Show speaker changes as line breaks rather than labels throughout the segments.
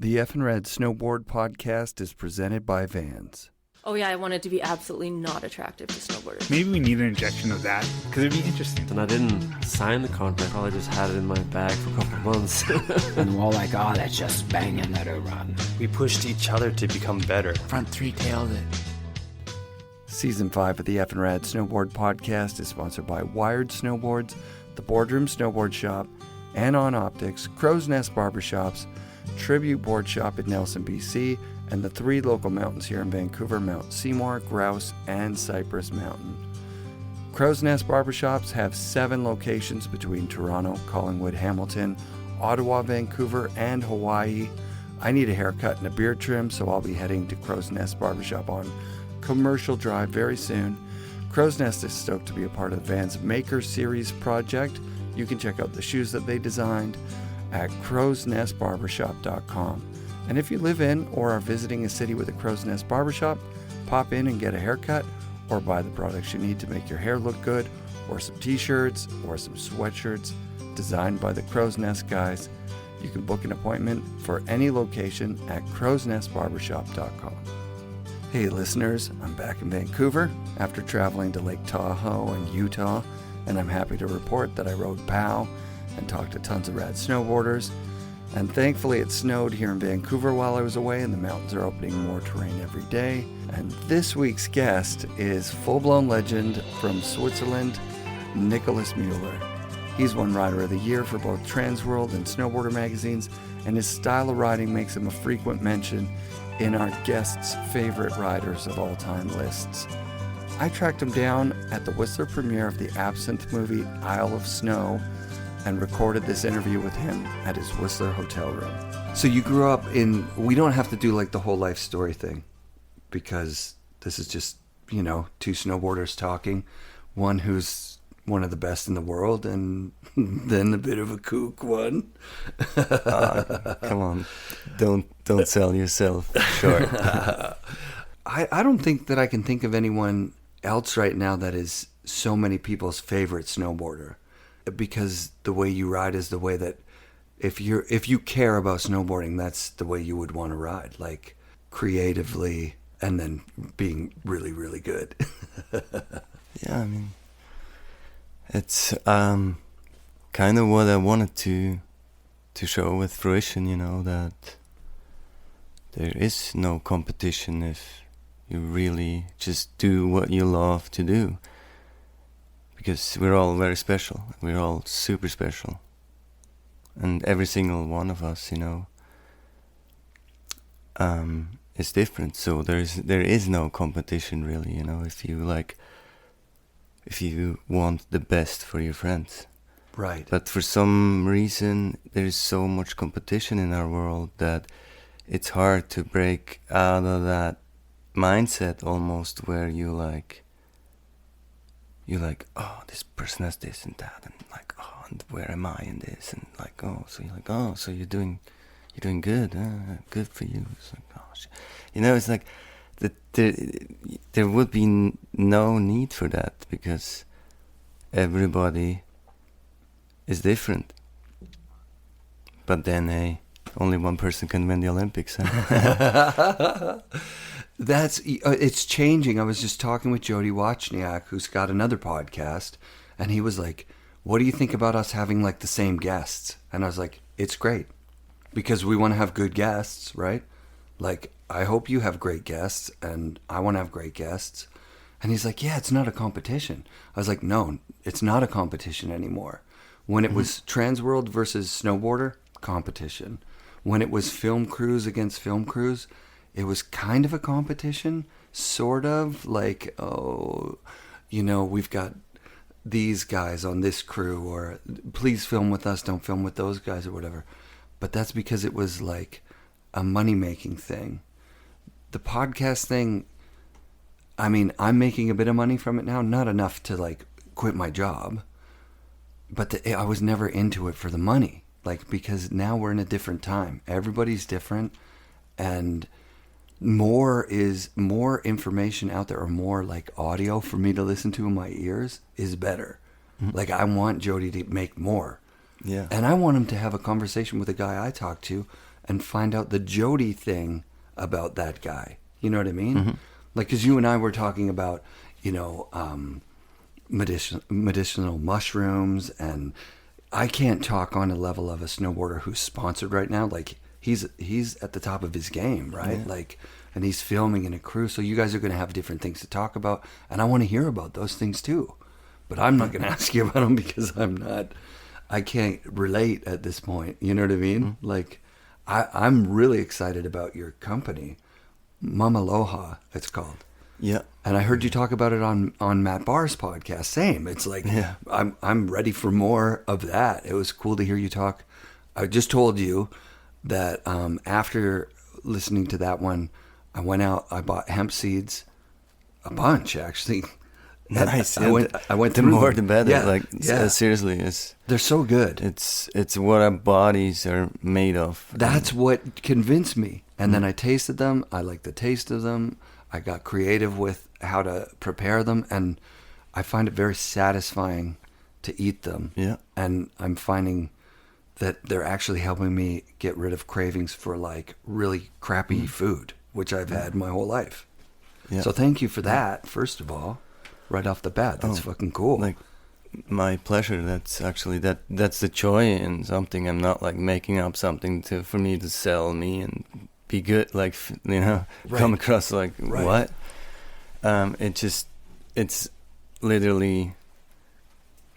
The FNRad Snowboard podcast is presented by Vans.
Oh yeah, I wanted to be absolutely not attractive to snowboarders.
Maybe we need an injection of that, because it'd be interesting.
And I didn't sign the contract, probably just had it in my bag for a couple of months.
And we're all like, oh, let's just bang and let her run.
We pushed each other to become better.
Front three-tailed it.
Season 5 of the FNRad Snowboard podcast is sponsored by Wired Snowboards, the Boardroom Snowboard Shop, Anon Optics, Crow's Nest Barbershops, Tribute Board Shop in Nelson, BC, and the 3 local mountains here in Vancouver, Mount Seymour, Grouse, and Cypress Mountain. Crow's Nest Barbershops have 7 locations between Toronto, Collingwood, Hamilton, Ottawa, Vancouver, and Hawaii. I need a haircut and a beard trim, so I'll be heading to Crow's Nest Barbershop on Commercial Drive very soon. Crow's Nest is stoked to be a part of the Vans Maker Series project. You can check out the shoes that they designed at crowsnestbarbershop.com. And if you live in or are visiting a city with a Crow's Nest Barbershop, pop in and get a haircut or buy the products you need to make your hair look good, or some t-shirts or some sweatshirts designed by the Crow's Nest guys. You can book an appointment for any location at crowsnestbarbershop.com. Hey listeners, I'm back in Vancouver after traveling to Lake Tahoe and Utah, and I'm happy to report that I rode POW and talked to tons of rad snowboarders. And thankfully it snowed here in Vancouver while I was away, and the mountains are opening more terrain every day. And this week's guest is full-blown legend from Switzerland, Nicolas Müller. He's won Rider of the Year for both Transworld and Snowboarder magazines, and his style of riding makes him a frequent mention in our guests' favorite riders of all time lists. I tracked him down at the Whistler premiere of the Absinthe movie Isle of Snow and recorded this interview with him at his Whistler hotel room. So you grew up in, we don't have to do like the whole life story thing, because this is just, 2 snowboarders talking, one who's one of the best in the world and then a bit of a kook one.
Come on, don't sell yourself short.
I don't think that I can think of anyone else right now that is so many people's favorite snowboarder, because the way you ride is the way that if you care about snowboarding, that's the way you would want to ride, like creatively and then being really, really good.
Yeah, I mean, it's kind of what I wanted to show with fruition, that there is no competition if you really just do what you love to do. Because we're all very special. We're all super special. And every single one of us, is different. So there is no competition really, if you want the best for your friends.
Right.
But for some reason, there is so much competition in our world that it's hard to break out of that mindset almost, where you're like, oh, this person has this and that, and like, oh, and where am I in this? And like, oh, so you're like, oh, so you're doing good, good for you. It's like, oh, shit. It's like there would be no need for that, because everybody is different. But then, hey, only one person can win the Olympics. Huh?
It's changing. I was just talking with Jody Wachniak, who's got another podcast, and he was like, what do you think about us having like the same guests? And I was like, it's great, because we want to have good guests, right? Like, I hope you have great guests, and I want to have great guests. And he's like, yeah, it's not a competition. I was like, no, it's not a competition anymore. When it was Transworld versus Snowboarder, competition. When it was film crews against film crews, it was kind of a competition, sort of, like, oh, we've got these guys on this crew, or please film with us, don't film with those guys, or whatever. But that's because it was like a money-making thing. The podcast thing, I mean, I'm making a bit of money from it now, not enough to like quit my job, but I was never into it for the money, like, because now we're in a different time. Everybody's different, and more information out there, or more like audio for me to listen to in my ears is better. Mm-hmm. Like, I want Jody to make more.
Yeah.
And I want him to have a conversation with a guy I talk to and find out the Jody thing about that guy. You know what I mean?
Mm-hmm.
Like, because you and I were talking about, you know, medicinal mushrooms, and I can't talk on a level of a snowboarder who's sponsored right now. Like, he's at the top of his game, right?
Yeah.
Like, and he's filming in a crew, so you guys are going to have different things to talk about, and I want to hear about those things too. But I'm not going to ask you about them because I can't relate at this point. You know what I mean?
Mm-hmm.
Like, I'm really excited about your company, Mama Aloha, it's called.
Yeah.
And I heard you talk about it on Matt Barr's podcast. Same. It's like,
Yeah.
I'm ready for more of that. It was cool to hear you talk. I just told you that after listening to that one, I went out, I bought hemp seeds, a bunch actually.
Nice.
I went
the
through
more
them.
the better.
Yeah,
Like
yeah.
seriously, it's
They're so good.
it's what our bodies are made of.
That's what convinced me. And then I tasted them. I liked the taste of them. I got creative with how to prepare them, and I find it very satisfying to eat them.
Yeah.
And I'm finding that they're actually helping me get rid of cravings for like really crappy food, which I've had my whole life.
Yeah.
So thank you for that, first of all, right off the bat. That's fucking cool.
Like, my pleasure. That's actually that's the joy in something. I'm not like making up something for me to sell me and be good. Like, you know,
Right.
come across like
Right.
what? It's literally,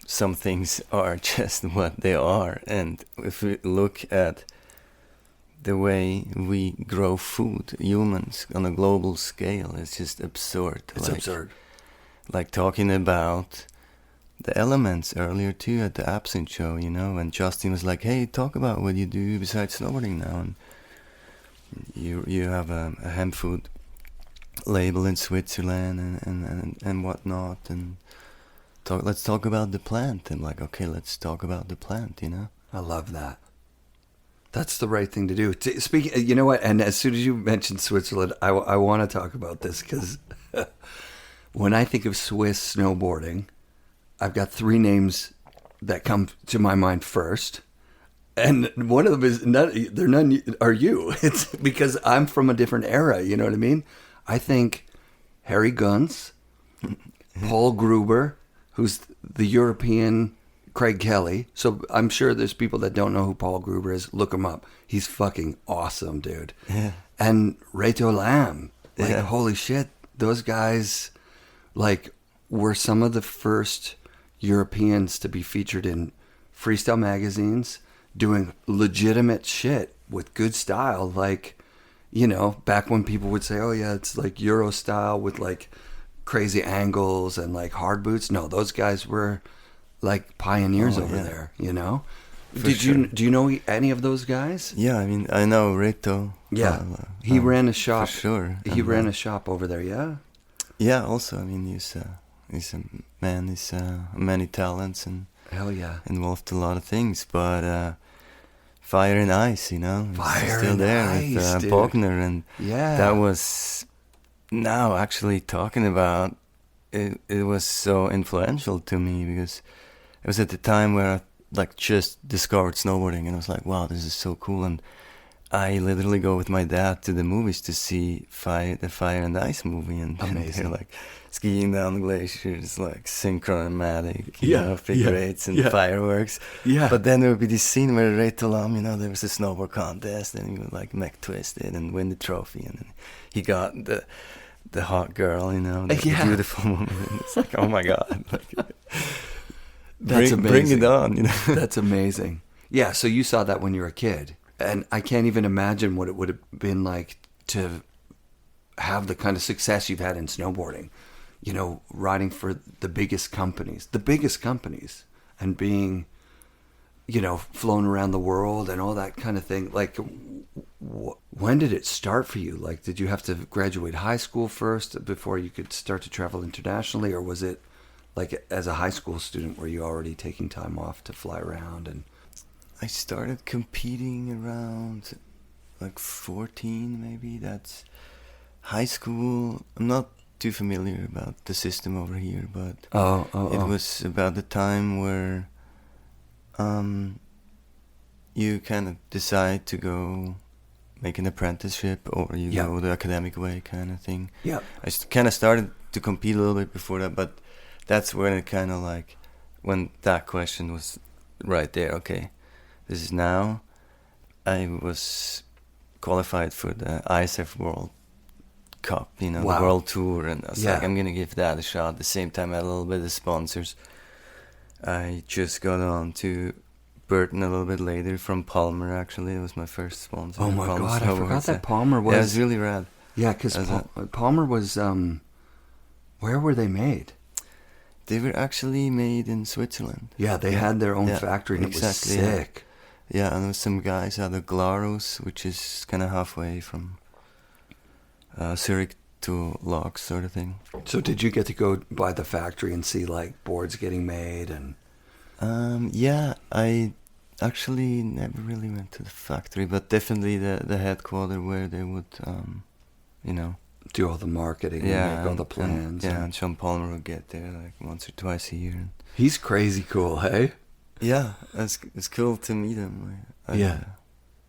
some things are just what they are. And if we look at the way we grow food, humans, on a global scale, it's just absurd.
It's absurd.
Like talking about the elements earlier too at the Absinthe show, you know, and Justin was like, hey, talk about what you do besides snowboarding now. And you have a hemp food label in Switzerland and whatnot, and let's talk about the plant. I'm like, okay, let's talk about the plant, you know.
I love that. That's the right thing to do. Speaking, you know what? And as soon as you mentioned Switzerland, I want to talk about this because when I think of Swiss snowboarding, I've got three names that come to my mind first, and one of them is none are you. It's because I'm from a different era. You know what I mean? I think Harry Guns, Paul Gruber, who's the European Craig Kelly. So I'm sure there's people that don't know who Paul Gruber is. Look him up. He's fucking awesome, dude.
Yeah.
And Reto Lam. Like,
Yeah.
holy shit. Those guys, like, were some of the first Europeans to be featured in freestyle magazines doing legitimate shit with good style. Like, you know, back when people would say, oh yeah, it's like Euro style with like crazy angles and like hard boots. No, those guys were like pioneers over
yeah.
there, you know?
For sure.
Do you know any of those guys?
Yeah, I mean, I know Rito.
Yeah. He ran a shop.
For sure.
He
And,
ran a shop over there, yeah?
Yeah, also, I mean, he's a man, he's many talents and
Hell yeah.
involved in a lot of things, but Fire and Ice, you know, he's
Fire
still
and
there
Ice,
with
dude.
Bogner, and
Yeah.
that was, now actually talking about it, it was so influential to me because it was at the time where I like just discovered snowboarding and I was like, wow, this is so cool. And I literally go with my dad to the movies to see the Fire and Ice movie, and
Amazing.
they're like skiing down the glaciers, like Synchromatic, you
Yeah,
know, figure
yeah,
eights and
yeah.
fireworks.
Yeah.
But then there would be this scene where Ray Tolam, you know, there was a snowboard contest and he would like mech twist it and win the trophy, and then he got the hot girl, you know, the
Yeah.
beautiful woman. And it's like, oh my god, like,
That's
bring
amazing.
it on, you know.
That's amazing. Yeah, so you saw that when you were a kid. And I can't even imagine what it would have been like to have the kind of success you've had in snowboarding. You know, riding for the biggest companies, and being, you know, flown around the world and all that kind of thing. Like, when did it start for you? Like, did you have to graduate high school first before you could start to travel internationally? Or was it like as a high school student, were you already taking time off to fly around? And
I started competing around like 14 maybe. That's high school. I'm not too familiar about the system over here, but it was about the time where you kind of decide to go make an apprenticeship or you go the academic way kind of thing.
Yeah.
I kind of started to compete a little bit before that, but that's when it kind of like, when that question was right there, okay, this is now. I was qualified for the ISF World Cup, the World Tour, and I was like, I'm going to give that a shot. At the same time, I had a little bit of sponsors. I just got on to Burton a little bit later from Palmer, actually. It was my first sponsor.
Oh my God, I forgot that Palmer was...
Yeah, it was really rad.
Yeah, because Palmer was... where were they made?
They were actually made in Switzerland.
Yeah, they had their own factory, and it was sick.
Yeah, and there was some guys out of Glarus, which is kind of halfway from Zurich to Laux, sort of thing.
So did you get to go by the factory and see like boards getting made and?
Yeah, I actually never really went to the factory, but definitely the headquarters where they would,
do all the marketing and make all the plans.
And Sean Palmer would get there like once or twice a year.
He's crazy cool, hey?
Yeah, it's cool to meet him. I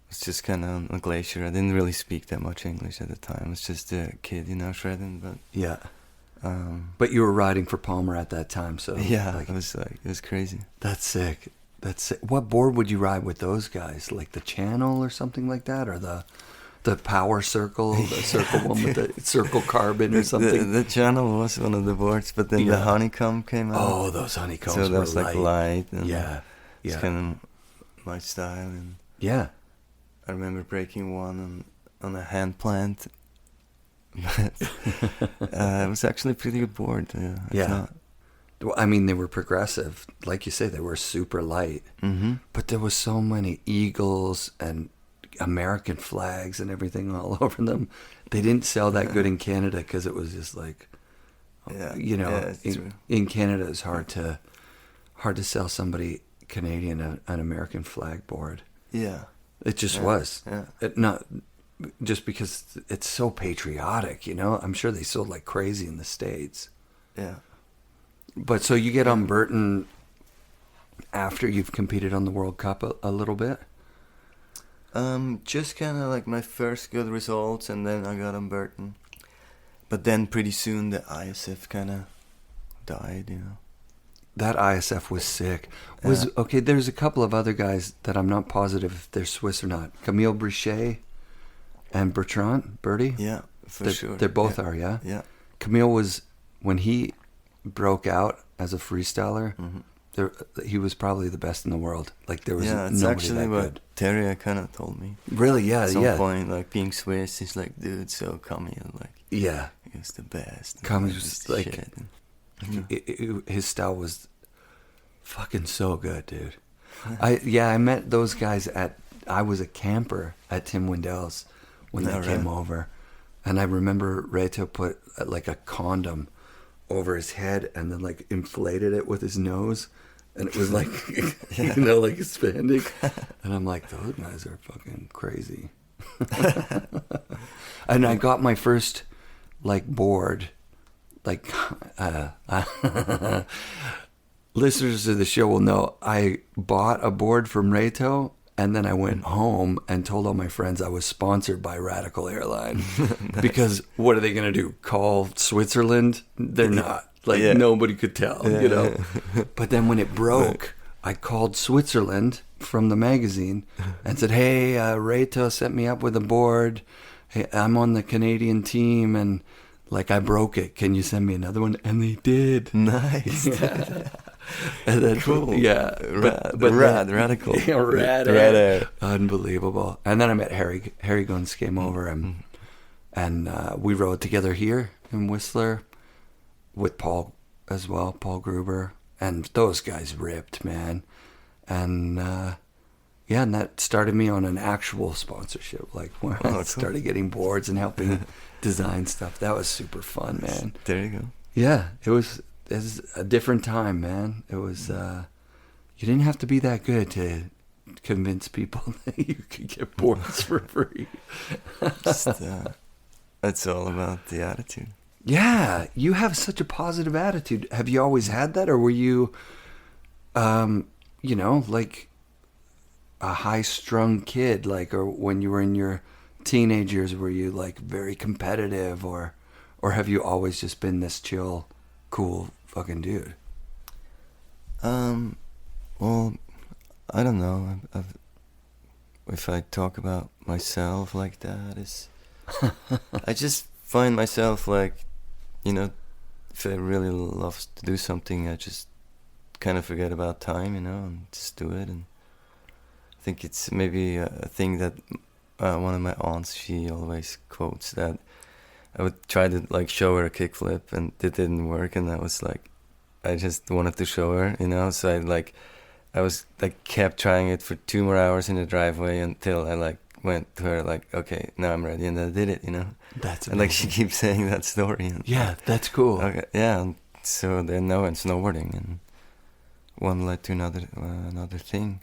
was just kind of on a glacier. I didn't really speak that much English at the time. I was just a kid, shredding. But
yeah. But you were riding for Palmer at that time, so
yeah, it was crazy.
That's sick. What board would you ride with those guys? Like the Channel or something like that, or the Power Circle, the circle one with the circle carbon or something?
The Channel was one of the boards, but then the Honeycomb came out.
Oh, those Honeycombs
so that was
were
like light. And
it's
kind of my style. And
yeah.
I remember breaking one on a hand plant. But it was actually a pretty good board.
Well, I mean, they were progressive. Like you say, they were super light. Mm-hmm. But there was so many eagles and American flags and everything all over them. They didn't sell that good in Canada because it was just like, in Canada it's hard to sell somebody Canadian an American flag board.
Yeah.
It just was.
Yeah.
Not just because it's so patriotic, I'm sure they sold like crazy in the States.
Yeah.
But so you get on Burton after you've competed on the World Cup a little bit?
Just kind of like my first good results, and then I got on Burton. But then pretty soon the ISF kind of died,
That ISF was sick. Okay, there's a couple of other guys that I'm not positive if they're Swiss or not. Camille Brichet and Bertrand, Birdie?
Yeah, for sure.
They both are, yeah?
Yeah.
Camille was, when he broke out as a freestyler, he was probably the best in the world. Like, there was
it's
nobody
actually
that
what
good.
Terry kind of told me.
Really? Yeah,
At some point, like, being Swiss, he's like, dude, so Camille, like, he was the best.
Camille was like, his style was fucking so good, dude. I met those guys I was a camper at Tim Wendell's when they came over. And I remember Reto put like a condom over his head and then like inflated it with his nose. And it was like, like expanding. And I'm like, those guys are fucking crazy. And I got my first like board, like, listeners of the show will know I bought a board from Reto, and then I went home and told all my friends I was sponsored by Radical Airline. Nice. Because what are they going to do? Call Switzerland? They're not. Like, nobody could tell, But then when it broke, I called Switzerland from the magazine and said, hey, Reto set me up with a board. Hey, I'm on the Canadian team, and like I broke it. Can you send me another one? And they did.
Nice.
Yeah. And then,
cool.
Yeah.
Radical.
Yeah, rad. Unbelievable. And then I met Harry. Harry Guns came over, and we rode together here in Whistler with Paul as well, Paul Gruber. And those guys ripped, man. And and that started me on an actual sponsorship, like when I started getting boards and helping design stuff. That was super fun, man.
There you go.
Yeah, it was a different time, man. It was, you didn't have to be that good to convince people that you could get boards for free.
It's all about the attitude.
Yeah, you have such a positive attitude. Have you always had that, or were you, like a high-strung kid, like, or when you were in your teenage years, were you like very competitive, or have you always just been this chill, cool fucking dude?
Well, I don't know. If I talk about myself like that, I just find myself like, you know, if I really love to do something, I just kind of forget about time, you know, and just do it. And I think it's maybe a thing that one of my aunts, she always quotes, that I would try to like show her a kickflip and it didn't work, and I was like, I just wanted to show her, you know, so I was like kept trying it for 2 more hours in the driveway until I like went to her like, okay, now I'm ready, and I did it, you know.
That's amazing.
And like she keeps saying that story. And,
yeah, that's cool.
Okay, yeah, and so then now I'm snowboarding, and one led to another thing.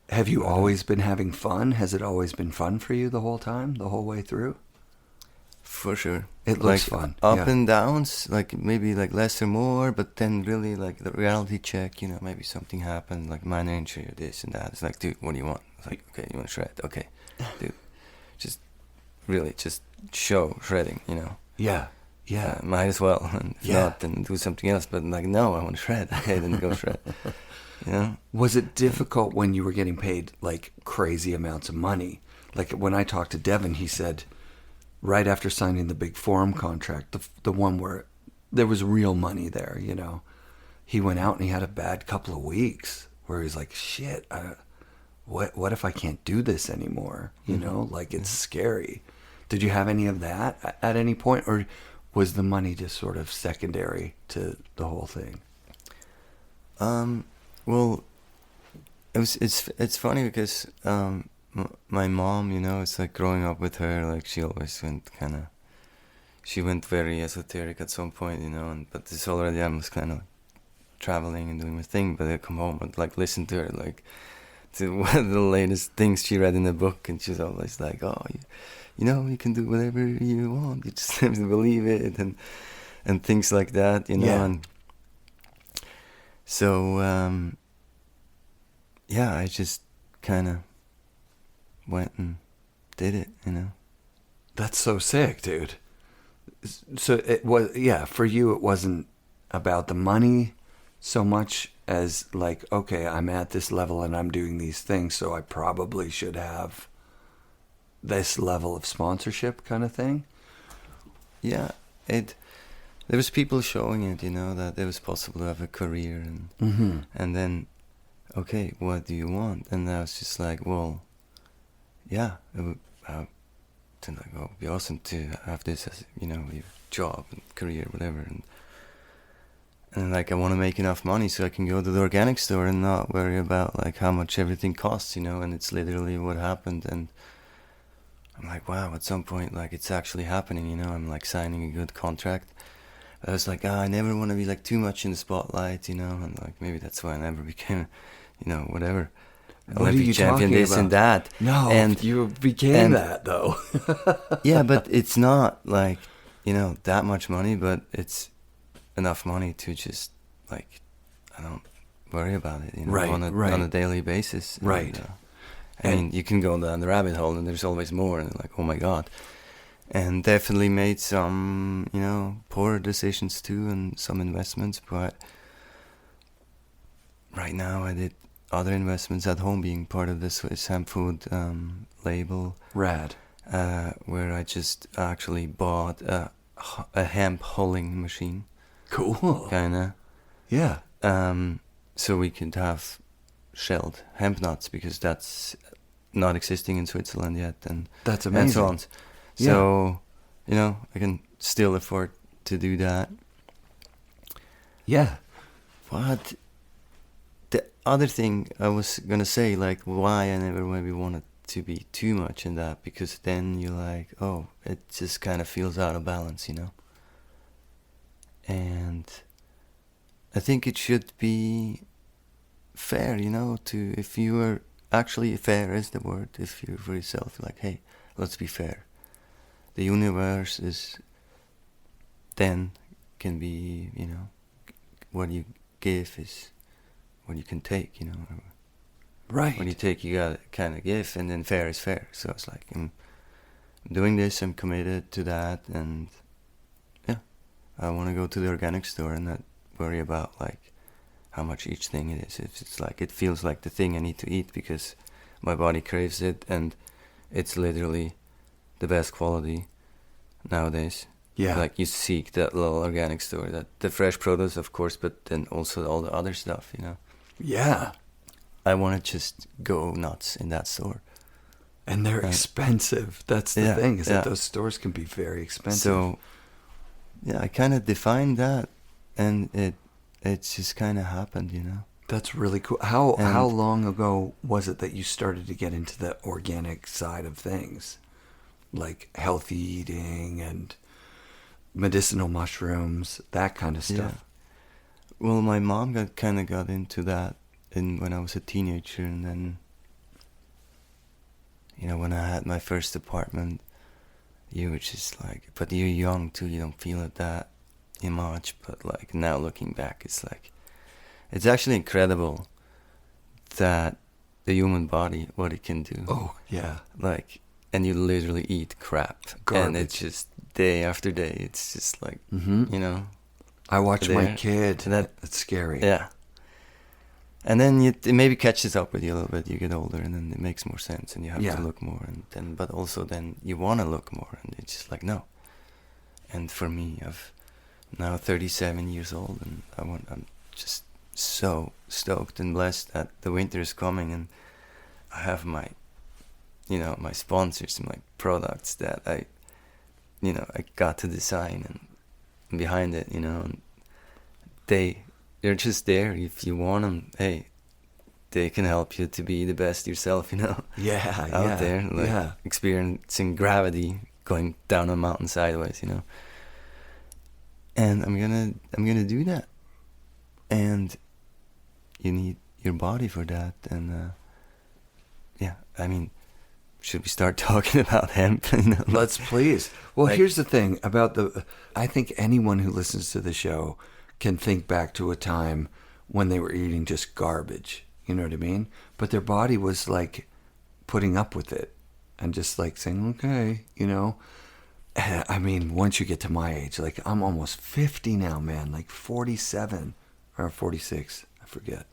Have you always been having fun? Has it always been fun for you the whole time, the whole way through?
For sure.
It looks fun.
Up and downs, like maybe like less or more, but then really like the reality check, you know, maybe something happened, like minor injury or this and that. It's like, dude, what do you want? It's like, okay, you want to shred? Okay, dude, just really just show shredding, you know.
Yeah, yeah.
Might as well, and if not, then do something else. But like, no, I want to shred. Okay, then go shred. You know?
Was it difficult when you were getting paid like crazy amounts of money? Like when I talked to Devin, he said, right after signing the big Forum contract, the one where there was real money there, you know, he went out and he had a bad couple of weeks where he's like, shit, what if I can't do this anymore? You know, like it's scary. Did you have any of that at any point, or was the money just sort of secondary to the whole thing?
Well, it's funny because my mom, you know, it's like growing up with her, like she always she went very esoteric at some point, you know, but this already, I was kind of traveling and doing my thing, but I come home and like listen to her, like to one of the latest things she read in the book, and she's always like, oh, you know, you can do whatever you want, you just have to believe it, and things like that, you know.
Yeah.
And so, yeah, I just kind of went and did it, you know.
That's so sick, dude. So it was, yeah, for you it wasn't about the money so much as like, okay, I'm at this level and I'm doing these things, so I probably should have this level of sponsorship kind of thing.
Yeah, there was people showing it, you know, that it was possible to have a career, and then, okay, what do you want? And I was just like, well, yeah, it would be awesome to have this as, you know, your job and career, whatever, and like I want to make enough money so I can go to the organic store and not worry about like how much everything costs, you know. And it's literally what happened, and I'm like, wow, at some point, like it's actually happening, you know. I'm like signing a good contract. I was like, I never want to be like too much in the spotlight, you know, and like maybe that's why I never became, you know, whatever.
What Olympic champion,
this
about?
And that.
No,
and
you became that though.
Yeah, but it's not like, you know, that much money, but it's enough money to just like, I don't worry about it, you know, on a daily basis.
Right.
And, I mean, you can go down the rabbit hole and there's always more, and like, oh my God. And definitely made some, you know, poor decisions too, and some investments, but right now I did other investments at home, being part of the Swiss hemp food label.
Rad.
Where I just actually bought a hemp hulling machine.
Cool.
Kinda.
Yeah.
So we could have shelled hemp nuts, because that's not existing in Switzerland yet, and
that's amazing.
And so on. So, you know, I can still afford to do that.
Yeah.
But the other thing I was gonna say, like, why I never maybe wanted to be too much in that, because then you're like, oh, it just kind of feels out of balance, you know. And I think it should be fair, you know, to, if you are actually, fair is the word, if you're for yourself, like, hey, let's be fair. The universe is, then can be, you know, what you give is what you can take, you know.
Right.
When you take, you gotta kind of give, and then fair is fair. So it's like, doing this, I'm committed to that, and yeah, I want to go to the organic store and not worry about like how much each thing it is. It's like it feels like the thing I need to eat because my body craves it, and it's literally the best quality nowadays.
Yeah.
Like you seek that little organic store, that the fresh produce, of course, but then also all the other stuff, you know.
Yeah.
I want to just go nuts in that store.
And they're expensive. That's the thing, is that those stores can be very expensive.
So, yeah, I kind of defined that, and it just kind of happened, you know.
That's really cool. How long ago was it that you started to get into the organic side of things? Like healthy eating and medicinal mushrooms, that kind of stuff.
Yeah. Well, my mom got into that when I was a teenager, and then, you know, when I had my first apartment, you were just like, but you're young too, you don't feel it that much, but like now looking back, it's like, it's actually incredible that the human body, what it can do.
Oh, yeah.
Like, and you literally eat crap.
Garbage.
And it's just day after day, it's just like, you know.
I watch my kid.
That's
scary.
Yeah. And then it maybe catches up with you a little bit. You get older, and then it makes more sense, and you have to look more. And then, but also then you want to look more, and it's just like, no. And for me, I've now 37 years old, and I'm just so stoked and blessed that the winter is coming, and I have my, you know, my sponsors and my products that I got to design and behind it, you know, and they're just there. If you want them, hey, they can help you to be the best yourself, you know.
Yeah,
out there, like experiencing gravity going down a mountain sideways, you know. And I'm gonna do that, and you need your body for that. And I mean, should we start talking about hemp? You know?
Let's please. Well, here's the thing about I think anyone who listens to the show can think back to a time when they were eating just garbage, you know what I mean? But their body was like putting up with it and just like saying, okay, you know? And, I mean, once you get to my age, like I'm almost 50 now, man, like 47 or 46, I forget.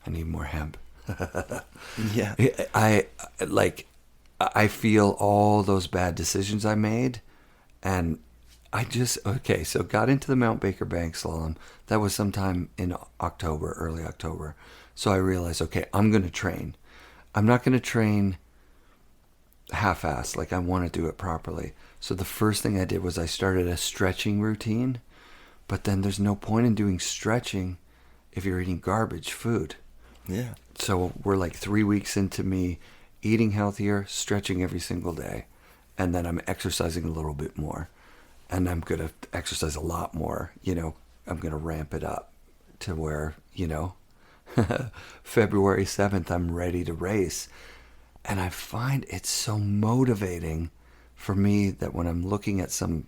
I need more hemp.
Yeah.
I feel all those bad decisions I made, and so got into the Mount Baker Bank Slalom. That was sometime in October, early October. So I realized, okay, I'm going to train. I'm not going to train half-assed, like I want to do it properly. So the first thing I did was I started a stretching routine, but then there's no point in doing stretching if you're eating garbage food.
Yeah.
So we're like 3 weeks into me eating healthier, stretching every single day, and then I'm exercising a little bit more. And I'm going to exercise a lot more, you know, I'm going to ramp it up to where, you know, February 7th, I'm ready to race. And I find it's so motivating for me that when I'm looking at some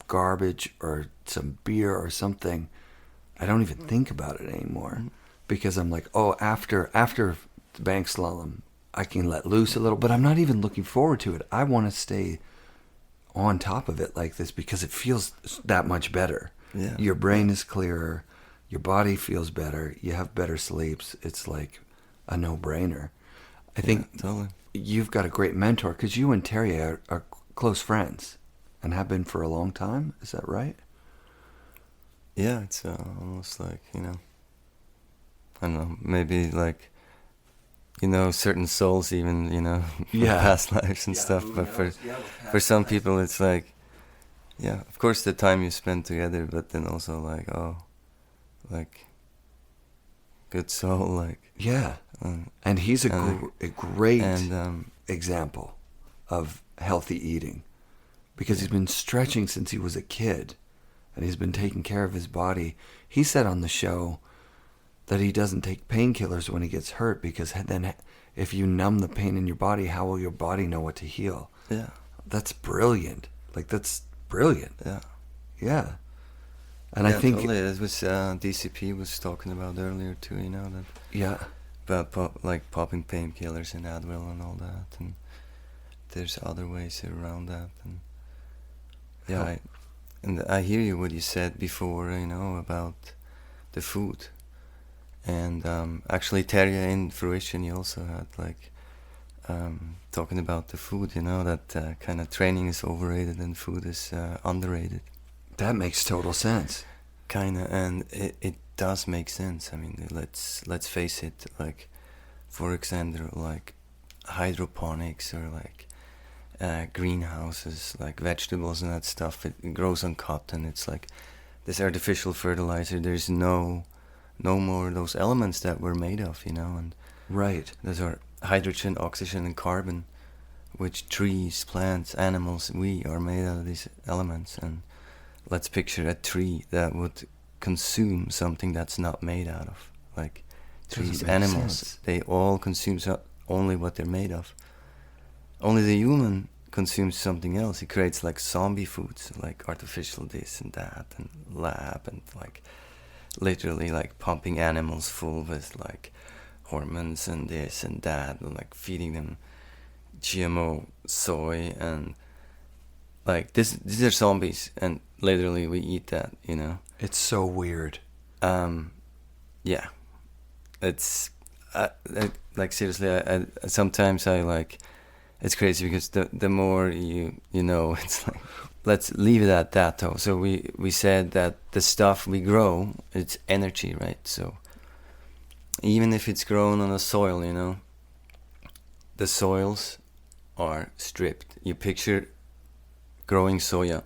garbage or some beer or something, I don't even think about it anymore. Because I'm like, oh, after the bank slalom, I can let loose a little, but I'm not even looking forward to it. I want to stay on top of it like this because it feels that much better.
Yeah.
Your brain is clearer, your body feels better, you have better sleeps. It's like a no-brainer. I think
totally.
You've got a great mentor because you and Terry are close friends and have been for a long time. Is that right?
Yeah, it's almost like, you know, I don't know, maybe like, you know, certain souls even, you know, past lives and stuff. But for some people, it's like, yeah, of course the time you spend together, but then also like, oh, like, good soul, like.
Yeah. And he's a great example of healthy eating because he's been stretching since he was a kid and he's been taking care of his body. He said on the show that he doesn't take painkillers when he gets hurt because then if you numb the pain in your body, how will your body know what to heal?
Yeah.
That's brilliant. Like, that's brilliant.
Yeah.
Yeah. And I think...
totally. It was DCP was talking about earlier too, you know, that...
Yeah.
About popping painkillers and Advil and all that. And there's other ways around that. And yeah, I hear you what you said before, about the food. And actually, Terje, in Fruition, you also had talking about the food, that kind of training is overrated and food is underrated.
That makes total sense.
Kind of, and it does make sense. I mean, let's face it. Like, for example, like hydroponics or like greenhouses, like vegetables and that stuff. It grows on cotton. It's like this artificial fertilizer. There's no more of those elements that we're made of, and
right.
Those are hydrogen, oxygen, and carbon, which trees, plants, animals, we are made out of these elements. And let's picture a tree that would consume something that's not made out of. Like trees, animals, they all consume only what they're made of. Only the human consumes something else. He creates like zombie foods, like artificial this and that, and lab, and like literally like pumping animals full with like hormones and this and that, and like feeding them GMO soy, and like these are zombies, and literally we eat that,
It's so weird.
Yeah, it's like seriously, I sometimes I like, it's crazy because the more you know, it's like, let's leave it at that though. So we said that the stuff we grow, it's energy, right? So even if it's grown on a soil, the soils are stripped. You picture growing soya,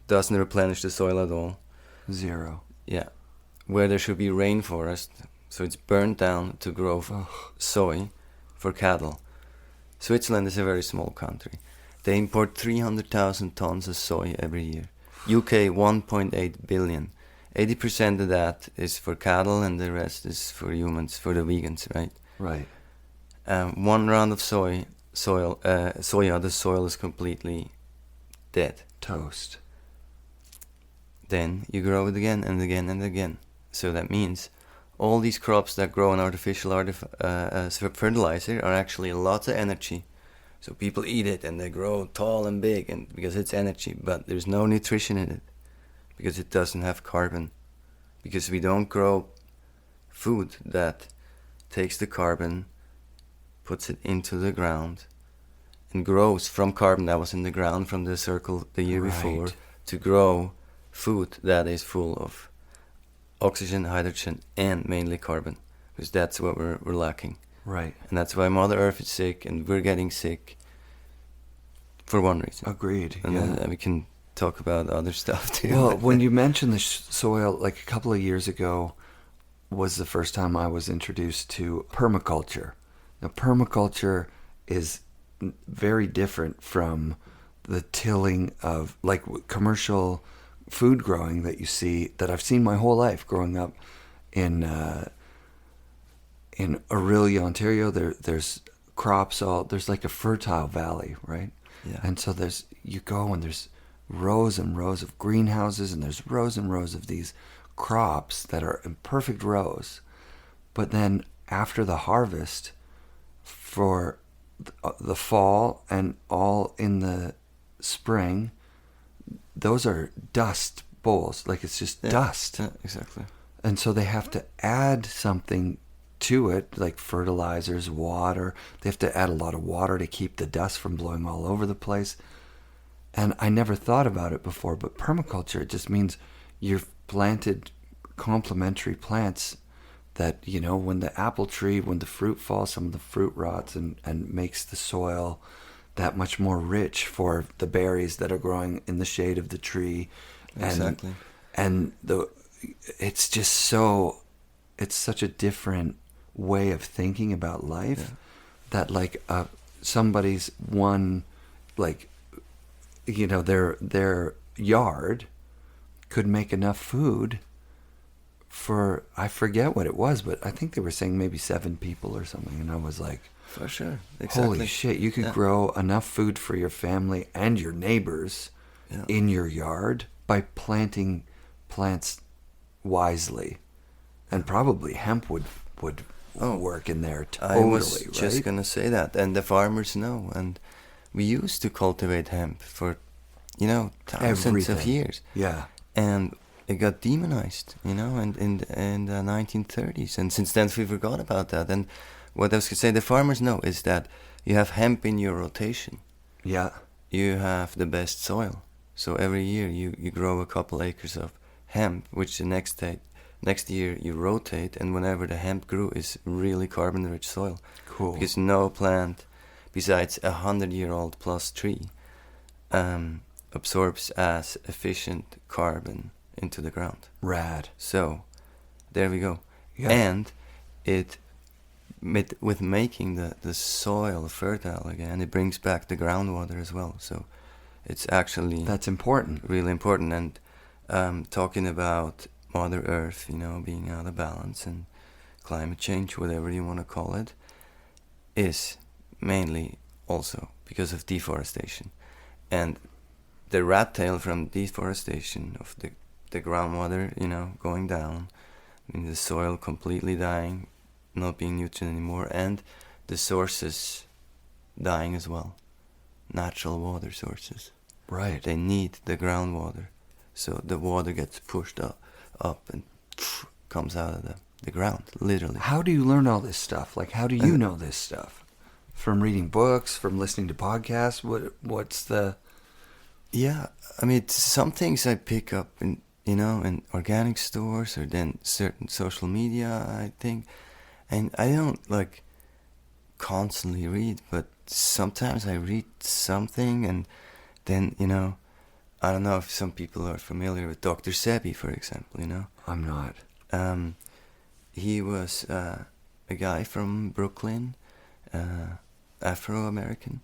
doesn't replenish the soil at all.
Zero.
Yeah. Where there should be rainforest, so it's burned down to grow soy for cattle. Switzerland is a very small country. They import 300,000 tons of soy every year. UK 1.8 billion. 80% of that is for cattle and the rest is for humans, for the vegans, right?
Right.
One round of soya, the soil is completely dead.
Toast.
Then you grow it again and again and again. So that means all these crops that grow on artificial fertilizer are actually lots of energy. So people eat it and they grow tall and big, and because it's energy, but there's no nutrition in it because it doesn't have carbon. Because we don't grow food that takes the carbon, puts it into the ground, and grows from carbon that was in the ground from the circle the year before to grow food that is full of oxygen, hydrogen, and mainly carbon, because that's what we're lacking.
Right.
And that's why Mother Earth is sick, and we're getting sick for one reason.
Agreed.
And then we can talk about other stuff too.
Well, when you mentioned the soil, like a couple of years ago was the first time I was introduced to permaculture. Now, permaculture is very different from the tilling of like commercial food growing that you see, that I've seen my whole life growing up in Orillia, Ontario. There's crops there's like a fertile valley, right?
Yeah.
And so you go and there's rows and rows of greenhouses, and there's rows and rows of these crops that are in perfect rows. But then after the harvest, for the fall and all in the spring, those are dust bowls. Like it's just dust.
Yeah, exactly.
And so they have to add something to it, like fertilizers, water. They have to add a lot of water to keep the dust from blowing all over the place. And I never thought about it before, but permaculture, it just means you've planted complementary plants that, when the apple tree, when the fruit falls, some of the fruit rots and makes the soil that much more rich for the berries that are growing in the shade of the tree.
Exactly.
And it's just it's such a different way of thinking about life that like somebody's one, like, their yard could make enough food for, I forget what it was, but I think they were saying maybe 7 people or something. And I was like,
for sure. Exactly.
Holy shit, you could grow enough food for your family and your neighbors in your yard by planting plants wisely. And probably hemp would work in there totally,
I was just going to say that. And the farmers know. And we used to cultivate hemp for, thousands of
Everything.
years.
Yeah.
And it got demonized, and in the 1930s. And since then, we forgot about that. And what I was going to say, the farmers know is that you have hemp in your rotation.
Yeah.
You have the best soil. So every year you grow a couple acres of hemp, which the next year you rotate. And whenever the hemp grew is really carbon-rich soil.
Cool.
Because no plant, besides 100-year-old plus tree, absorbs as efficient carbon into the ground.
Rad.
So, there we go.
Yeah.
And with making the soil fertile again, it brings back the groundwater as well. So, it's actually
That's important.
really important. And talking about Mother Earth, being out of balance and climate change, whatever you want to call it, is mainly also because of deforestation. And the rat tail from deforestation of the groundwater, going down, the soil completely dying, not being nutrient anymore, and the sources dying as well. Natural water sources.
Right.
They need the groundwater. So the water gets pushed up and comes out of the ground, literally.
How do you learn all this stuff? Like, how do you know this stuff? From reading books, from listening to podcasts? What's the...
Yeah, I mean, some things I pick up in organic stores or then certain social media, I think. And I don't, constantly read, but sometimes I read something and then, I don't know if some people are familiar with Dr. Sebi, for example,
I'm not.
He was a guy from Brooklyn, Afro-American,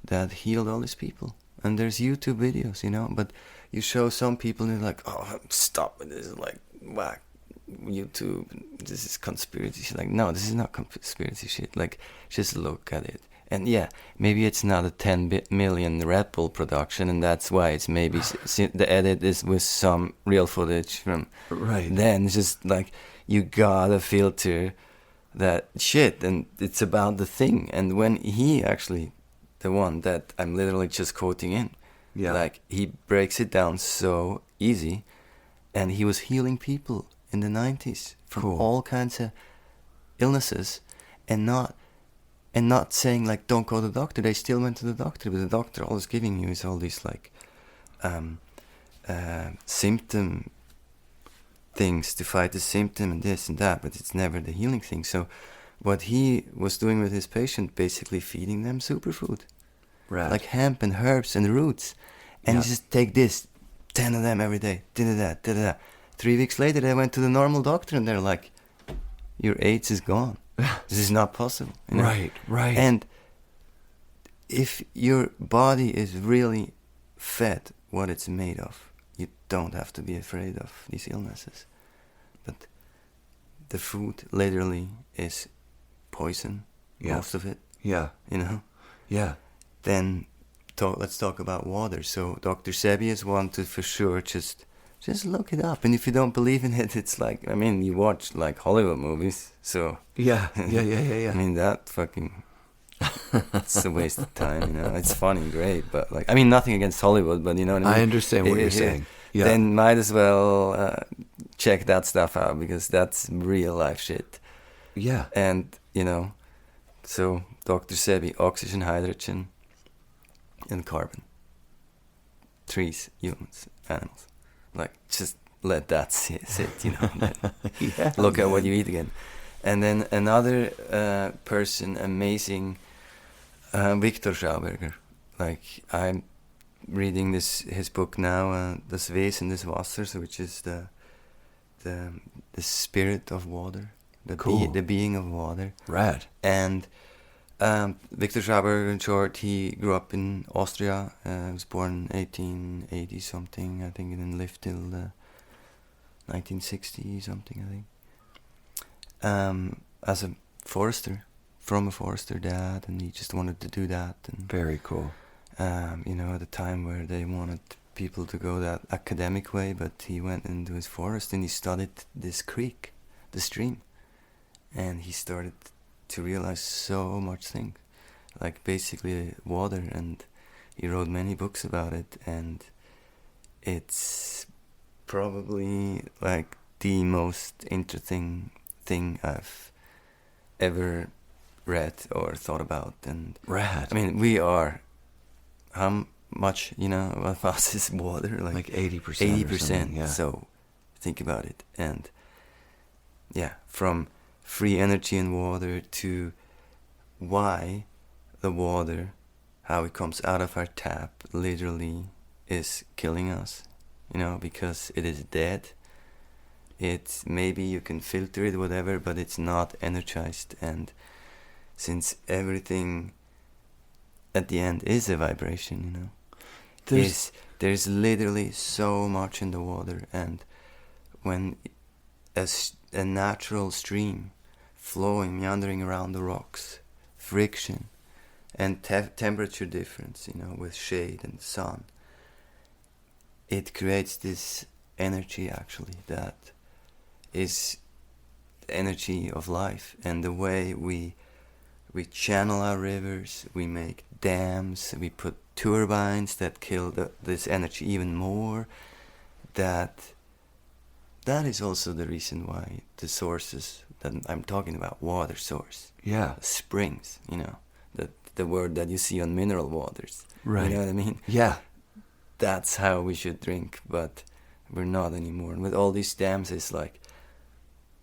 that healed all these people. And there's YouTube videos, but you show some people and they're like, oh, stop with this, whack, YouTube, this is conspiracy shit. No, this is not conspiracy shit. Just look at it. And yeah, maybe it's not a 10 million Red Bull production, and that's why it's maybe the edit is with some real footage from
Right.
then. It's just you gotta filter that shit, and it's about the thing. And when he actually, the one that I'm literally just quoting in, he breaks it down so easy, and he was healing people in the 90s from all kinds of illnesses, and not saying don't go to the doctor. They still went to the doctor, but the doctor all is giving you is all these symptom things to fight the symptom and this and that, but it's never the healing thing. So what he was doing with his patient, basically feeding them superfood,
Right.
like hemp and herbs and roots, and just take this 10 of them every day, da-da-da. 3 weeks later they went to the normal doctor and they're like, your AIDS is gone. This is not possible.
Right.
And if your body is really fed what it's made of, you don't have to be afraid of these illnesses. But the food literally is poison, most of it.
Yeah. Yeah.
Then let's talk about water. So Dr. Sebi is one to for sure just look it up. And if you don't believe in it, it's you watch Hollywood movies, so
Yeah.
I mean, that fucking, it's a waste of time, It's funny, great, but nothing against Hollywood, but you know what I mean?
I understand what you're saying. Yeah.
Then might as well check that stuff out, because that's real life shit.
Yeah.
And, so Dr. Sebi, oxygen, hydrogen, and carbon. Trees, humans, animals. Just let that sit,
Yeah,
look at what you eat again. And then another person, amazing, Victor Schauberger. I'm reading his book now, Das Wesen des Wassers, which is the spirit of water, the being of water.
Rad.
And Victor Schauberger, in short, he grew up in Austria. Was born in 1880 something, I think, and then lived till 1960 something, I think. As a forester, from a forester dad, and he just wanted to do that. And
Very cool.
at a time where they wanted people to go that academic way, but he went into his forest and he studied this creek, the stream, and he started to realize so much things, basically water and he wrote many books about it, and it's probably like the most interesting thing I've ever read or thought about. And
Rad.
I mean, we are how much, you know, of us is water?
Like 80%.
80%.
Yeah.
So think about it. And yeah, from free energy in water to why the water, how it comes out of our tap, literally is killing us, you know, because it is dead. It's maybe you can filter it, whatever, but it's not energized. And since everything at the end is a vibration, you know, there's literally so much in the water. And when a natural stream flowing, meandering around the rocks, friction and temperature difference, you know, with shade and sun, it creates this energy actually that is the energy of life. And the way we channel our rivers, we make dams, we put turbines that kill this energy even more. That is also the reason why the sources that I'm talking about, water source,
Yeah.
springs, you know, the word that you see on mineral waters,
Right.
you know what I mean?
Yeah.
That's how we should drink, but we're not anymore. And with all these dams, it's like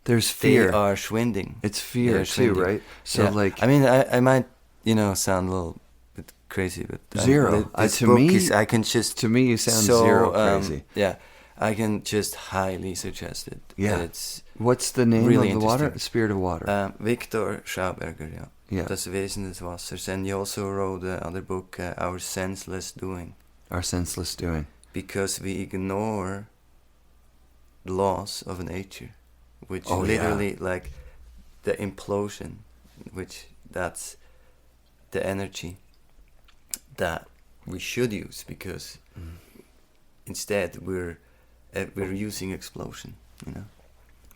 There's fear.
they are schwinding.
It's fear
They're
too,
schwinding.
right? So
Yeah.
like,
I mean, I might, you know, sound a little bit crazy, but
Zero.
This
To
book
me-
is, I can just
to me, you sound
so,
zero crazy.
Yeah, I can just highly suggest it.
Yeah.
It's
What's the name
really
of the water?
interesting.
Spirit of Water.
Victor Schauberger, yeah.
Yeah.
Das Wesen des Wassers. And he also wrote the other book, Our Senseless Doing.
Our senseless doing.
Because we ignore the laws of nature, which
Oh, yeah.
literally like the implosion, which that's the energy that we should use, because instead we're using explosion, you know.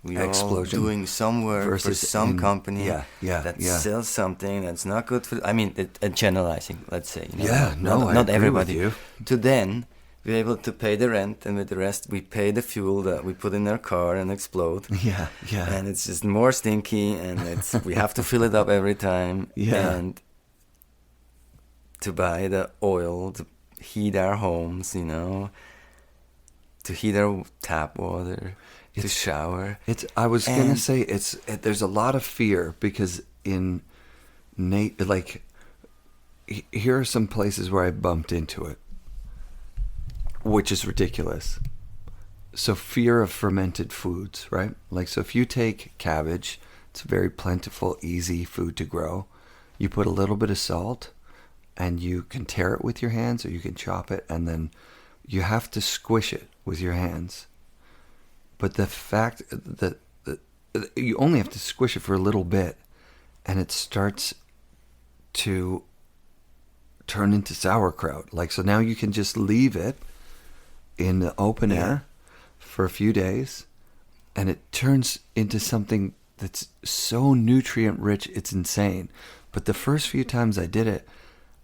We are all
Explosion
doing some work for
versus
some
in-
company
yeah,
that
yeah.
sells something that's not good for. I mean, generalizing, let's say. You know,
Yeah, no, I
not
agree
everybody.
with you.
To then be able to pay the rent, and with the rest we pay the fuel that we put in our car and explode.
Yeah, yeah.
And it's just more stinky, and we have to fill it up every time.
Yeah.
And to buy the oil to heat our homes, you know, to heat our tap water, to shower.
I was gonna
And-
say there's a lot of fear because in here are some places where I bumped into it, which is ridiculous. So fear of fermented foods, right? Like, so if you take cabbage, it's a very plentiful, easy food to grow. You put a little bit of salt, and you can tear it with your hands, or you can chop it, and then you have to squish it with your hands. But the fact that you only have to squish it for a little bit, and it starts to turn into sauerkraut. Like, so now you can just leave it in the open air for a few days, and it turns into something that's so nutrient rich, it's insane. But the first few times I did it,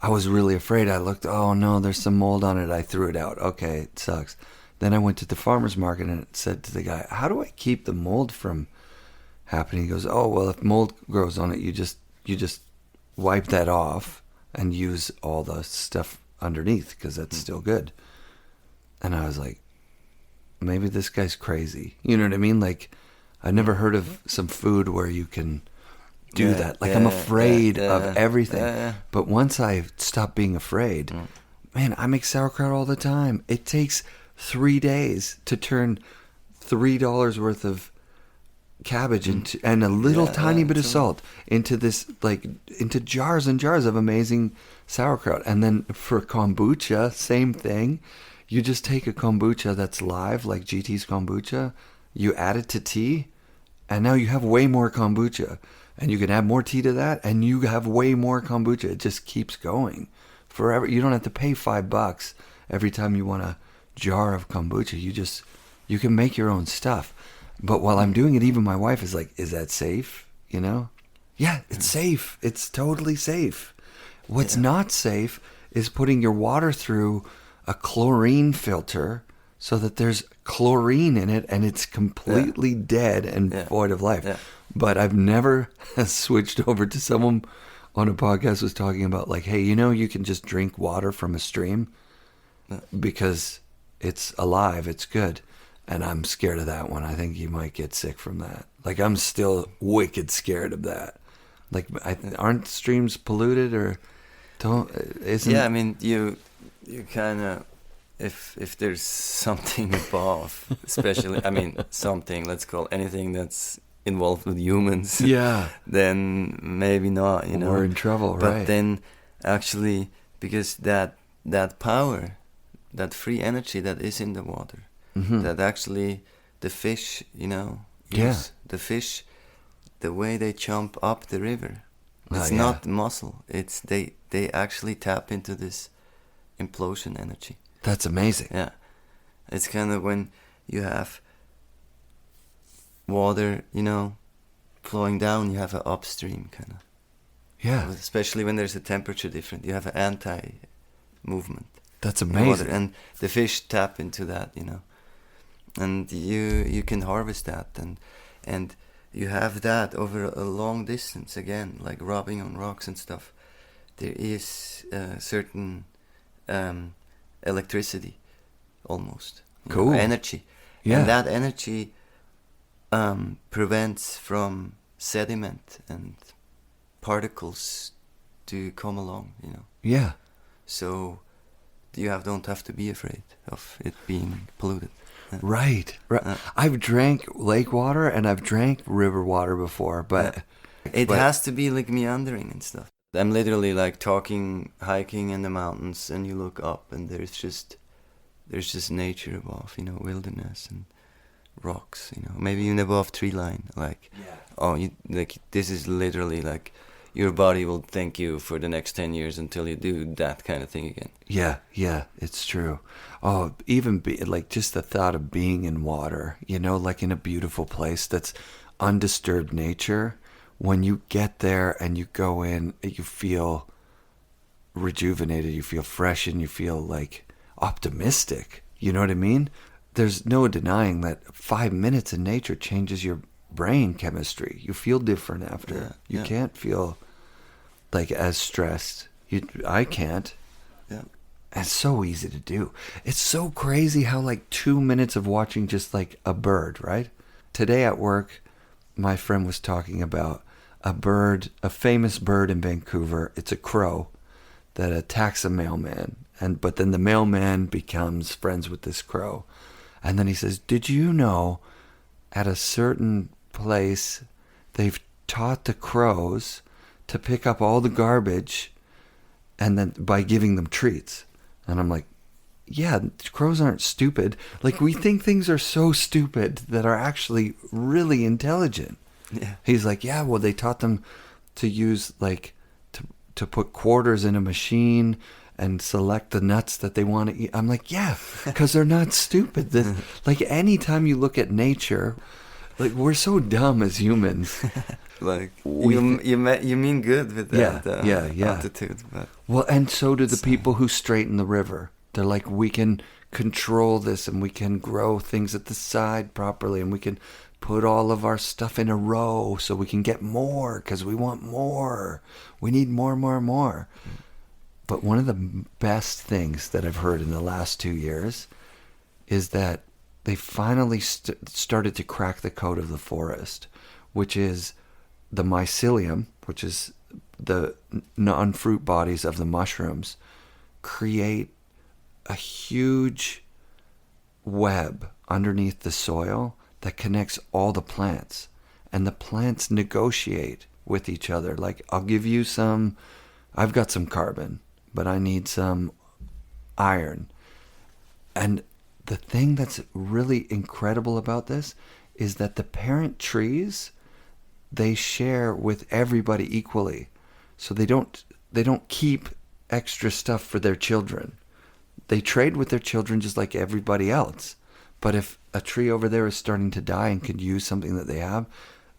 I was really afraid. I looked, oh no, there's some mold on it. I threw it out. Okay, it sucks. Then I went to the farmer's market and it said to the guy, how do I keep the mold from happening? He goes, oh, well, if mold grows on it, you just wipe that off and use all the stuff underneath, because that's still good. And I was like, maybe this guy's crazy. You know what I mean? Like, I never heard of some food where you can do that. Like, I'm afraid of everything. But once I stopped being afraid, man, I make sauerkraut all the time. It takes 3 days to turn $3 worth of cabbage into, and a little tiny bit of salt into this, like, into jars and jars of amazing sauerkraut. And then for kombucha, same thing. You just take a kombucha that's live, like GT's kombucha, you add it to tea, and now you have way more kombucha. And you can add more tea to that, and you have way more kombucha. It just keeps going forever. You don't have to pay $5 every time you want a jar of kombucha. You can make your own stuff. But while I'm doing it, even my wife is like, is that safe? You know? Yeah, it's safe. It's totally safe. What's not safe is putting your water through a chlorine filter so that there's chlorine in it and it's completely dead and void of life.
Yeah.
But I've never switched over to someone on a podcast was talking about like, hey, you can just drink water from a stream because it's alive, it's good. And I'm scared of that one. I think you might get sick from that. Like, I'm still wicked scared of that. Like, aren't streams polluted or isn't?
Yeah, I mean, you kind of, if there's something above, especially, I mean, something, let's call anything that's involved with humans.
Yeah.
Then maybe not,
We're in trouble,
but
right?
then actually, because that power, that free energy that is in the water, that actually the fish, use. The fish, the way they jump up the river, it's not muscle. It's they actually tap into this implosion energy.
That's amazing.
Yeah, it's kind of when you have water, flowing down, you have an upstream kind of.
Yeah.
Especially when there's a temperature difference, you have an anti-movement.
That's
in
amazing.
water, and the fish tap into that, and you can harvest that, and you have that over a long distance again, like rubbing on rocks and stuff. There is certain electricity, almost
cool
energy,
Yeah.
and that energy prevents from sediment and particles to come along,
Yeah.
so you don't have to be afraid of it being polluted.
Right. I've drank lake water and I've drank river water before, but
it has to be like meandering and stuff. I'm literally like hiking in the mountains, and you look up and there's just nature above, wilderness and rocks, maybe even above tree line, like this is literally like your body will thank you for the next 10 years until you do that kind of thing again.
Yeah, it's true. Oh, even like just the thought of being in water, like in a beautiful place that's undisturbed nature. When you get there and you go in, you feel rejuvenated, you feel fresh, and you feel like optimistic. You know what I mean? There's no denying that 5 minutes in nature changes your brain chemistry. You feel different after. You can't feel like as stressed. I can't.
Yeah.
It's so easy to do. It's so crazy how like 2 minutes of watching just like a bird, right? Today at work, my friend was talking about a famous bird in Vancouver. It's a crow that attacks a mailman, but then the mailman becomes friends with this crow. And then he says, did you know at a certain place they've taught the crows to pick up all the garbage and then by giving them treats? And I'm like, yeah, crows aren't stupid. Like, we think things are so stupid that are actually really intelligent.
Yeah.
He's like, yeah, well, they taught them to use, like, to put quarters in a machine and select the nuts that they want to eat. I'm like, yeah, because they're not stupid. Like, anytime you look at nature, like, we're so dumb as humans.
Like, you mean good with that attitude. But
well, and so do the people who straighten the river. They're like, we can control this and we can grow things at the side properly and we can put all of our stuff in a row so we can get more because we want more. We need more. But one of the best things that I've heard in the last 2 years is that they finally started to crack the code of the forest, which is the mycelium, which is the non-fruit bodies of the mushrooms, create a huge web underneath the soil that connects all the plants. And the plants negotiate with each other. Like, I'll give you some, I've got some carbon, but I need some iron. And the thing that's really incredible about this is that the parent trees, they share with everybody equally. So they don't keep extra stuff for their children. They trade with their children just like everybody else. But if a tree over there is starting to die and could use something that they have,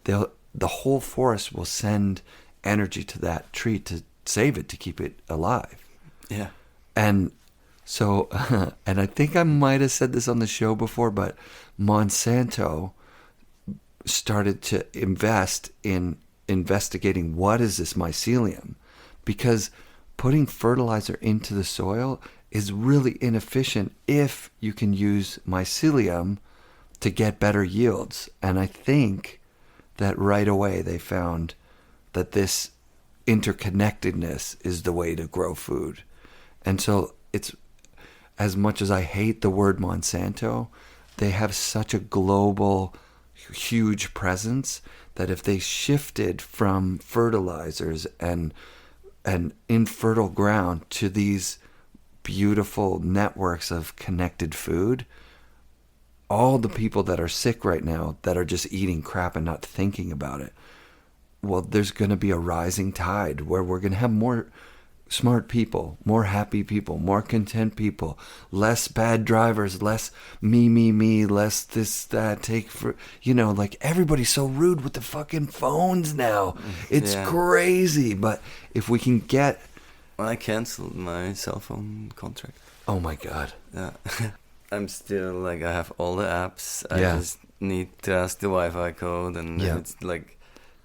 the whole forest will send energy to that tree to save it, to keep it alive.
yeah,
And so, and I think I might have said this on the show before, but Monsanto started to invest in investigating what is this mycelium, because putting fertilizer into the soil is really inefficient if you can use mycelium to get better yields. And I think that right away they found that this interconnectedness is the way to grow food. And so it's, as much as I hate the word Monsanto, they have such a global, huge presence that if they shifted from fertilizers and infertile ground to these beautiful networks of connected food, all the people that are sick right now that are just eating crap and not thinking about it, well, there's going to be a rising tide where we're going to have more smart people, more happy people, more content people, less bad drivers, less me, less this, that, take for, like everybody's so rude with the fucking phones now. It's crazy. But if we can get...
I canceled my cell phone contract.
Oh my God.
Yeah. I'm still, I have all the apps. I
Yeah.
just need to ask the Wi-Fi code, and
Yeah.
it's,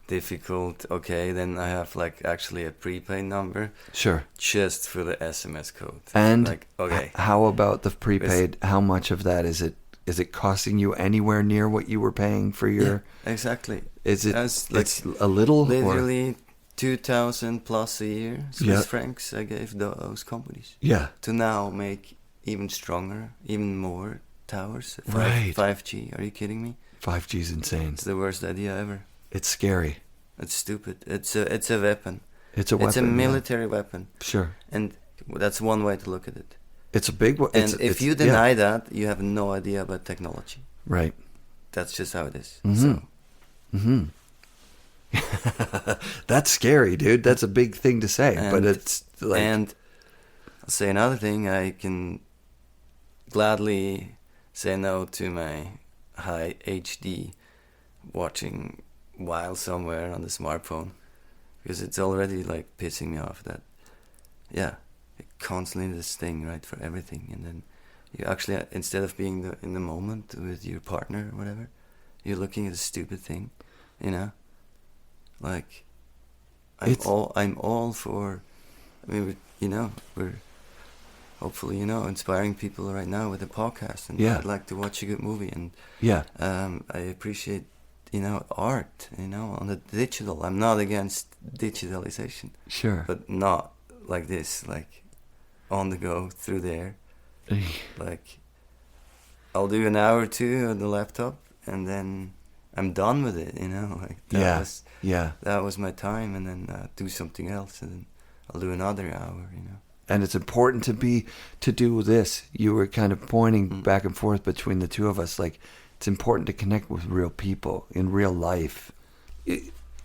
difficult. Okay, then I have, actually a prepaid number.
Sure.
Just for the SMS code.
And
okay.
How about the prepaid? How much of that is it? Is it costing you anywhere near what you were paying for your...
Yeah, exactly.
Is it...
It's
it's a little...
literally 2,000 plus a year Swiss
Yeah.
francs I gave those companies.
Yeah.
To now make even stronger, even more towers.
Right.
5G, are you kidding me?
5G's insane.
It's the worst idea ever.
It's scary.
It's stupid. It's a weapon.
It's a weapon.
It's a military weapon.
Sure.
And that's one way to look at it.
It's a big one.
And if you deny that, you have no idea about technology.
Right.
That's just how it is.
Mm-hmm.
So.
That's scary, dude. That's a big thing to say, but it's like...
And I'll say another thing. I can gladly say no to my high HD watching while somewhere on the smartphone, because it's already pissing me off that constantly this thing, right, for everything. And then you actually, instead of being in the moment with your partner or whatever, you're looking at a stupid thing, I'm all for, we're hopefully, inspiring people right now with the podcast, and I'd like to watch a good movie, and I appreciate, art, on the digital. I'm not against digitalization.
Sure.
But not like this, on the go through there. I'll do an hour or two on the laptop, and then I'm done with it, That was my time, and then do something else, and then I'll do another hour,
And it's important to do this. You were kind of pointing back and forth between the two of us, it's important to connect with real people in real life.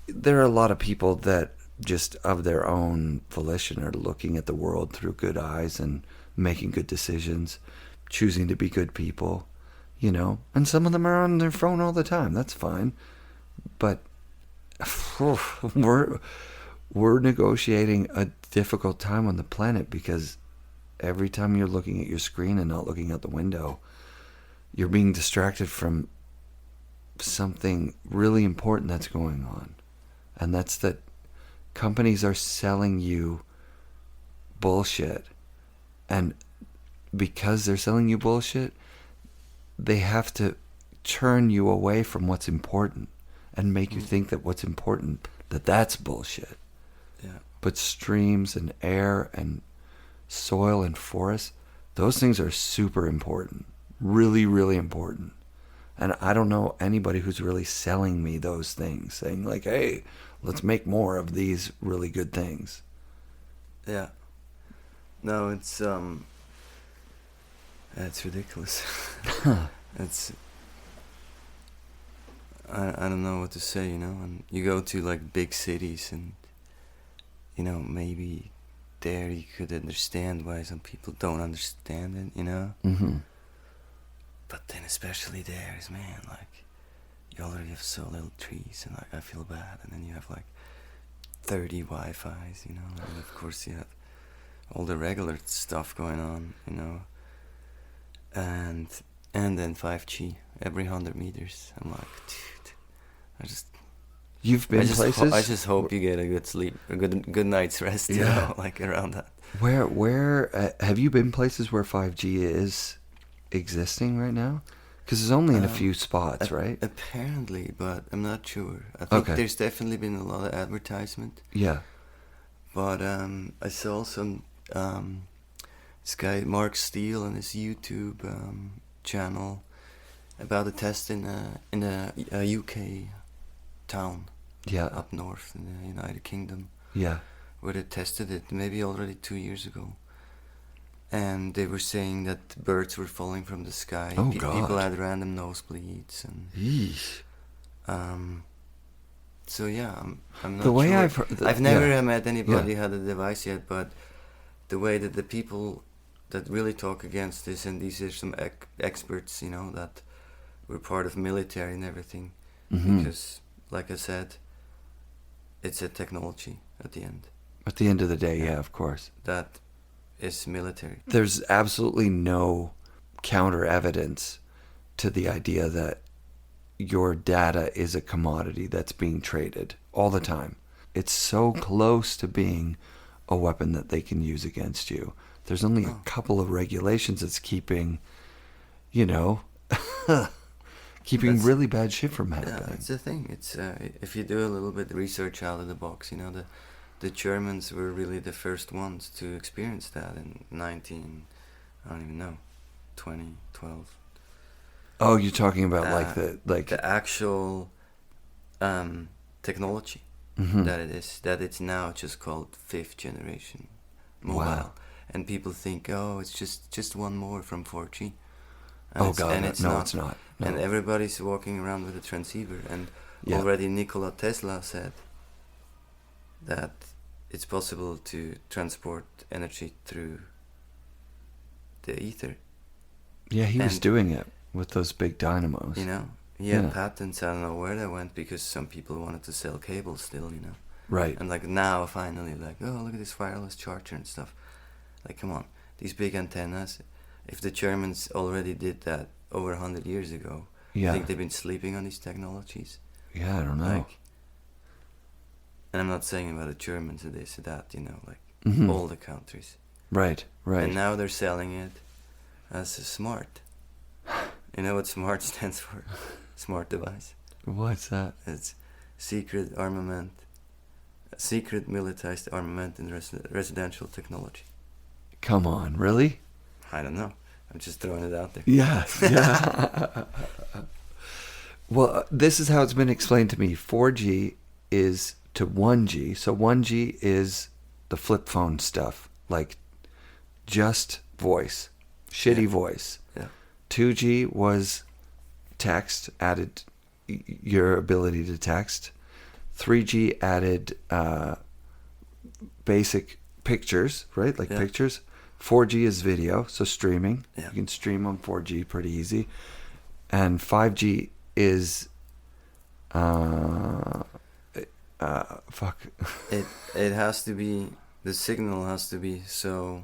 There are a lot of people that just of their own volition are looking at the world through good eyes and making good decisions, choosing to be good people, and some of them are on their phone all the time. That's fine. But we're negotiating a difficult time on the planet, because every time you're looking at your screen and not looking out the window, you're being distracted from something really important that's going on. And that's that companies are selling you bullshit. And because they're selling you bullshit, they have to turn you away from what's important and make you think that what's important, that's bullshit.
Yeah.
But streams and air and soil and forests, those things are super important. Really, really important. And I don't know anybody who's really selling me those things, saying hey, let's make more of these really good things.
Yeah. No, it's ridiculous. It's I don't know what to say, and you go to big cities, and maybe there you could understand why some people don't understand it,
Mm-hmm.
But then especially there is, man, you already have so little trees, and I feel bad, and then you have 30 Wi-Fis, and of course you have all the regular stuff going on, you know. And then 5G every 100 meters. I'm like, dude,
You've been places?
I just hope you get a good sleep, a good night's rest, you know, like around that.
Where have you been places where 5G is existing right now? Because it's only in a few spots, right?
Apparently, but I'm not sure. I think there's definitely been a lot of advertisement.
Yeah.
But I saw some this guy Mark Steele on his YouTube channel about a test in a UK town, up north in the United Kingdom.
Yeah.
Where they tested it maybe already 2 years ago. And they were saying that birds were falling from the sky.
Oh,
People had random nosebleeds, and
Yeesh.
so yeah, I'm not
The way
sure.
I've heard,
I've never met anybody who had a device yet, but the way that the people that really talk against this, and these are some experts, you know, that were part of military and everything, because, like I said, it's a technology at the end.
At the end of the day, yeah, of course.
That is military.
There's absolutely no counter evidence to the idea that your data is a commodity that's being traded all the time. It's so close to being a weapon that they can use against you. There's only a couple of regulations that's keeping, you know, keeping really bad shit from happening.
Yeah, that's the thing. It's if you do a little bit of research out of the box, you know, the Germans were really the first ones to experience that in 2012.
Oh, you're talking about
the actual technology that it's now just called 5th generation mobile.
Wow.
And people think, oh, it's just one more from 4G.
It's not. No.
And everybody's walking around with a transceiver. And already Nikola Tesla said that it's possible to transport energy through the ether.
Yeah, he was doing it with those big dynamos.
You know, he had patents. I don't know where they went, because some people wanted to sell cables still, you know.
Right.
And like now, finally, like, oh, look at this wireless charger and stuff. Like, come on, these big antennas. If the Germans already did that over 100 years ago, I think they've been sleeping on these technologies.
Yeah, I don't know.
Like, and I'm not saying about the Germans or this or that, you know, like all the countries.
Right.
And now they're selling it as a smart. You know what SMART stands for? Smart device.
What's that?
It's secret militarized armament in residential technology.
Come on, really?
I don't know. I'm just throwing it out there.
Yeah. Well, this is how it's been explained to me. 4G is to 1G. So 1G is the flip phone stuff, like just voice, shitty voice.
Yeah.
2G was text, added your ability to text. 3G added basic pictures, right? Like pictures. 4G is video, so streaming. Yeah. You can stream on 4G pretty easy. And 5G is
It has to be, the signal has to be so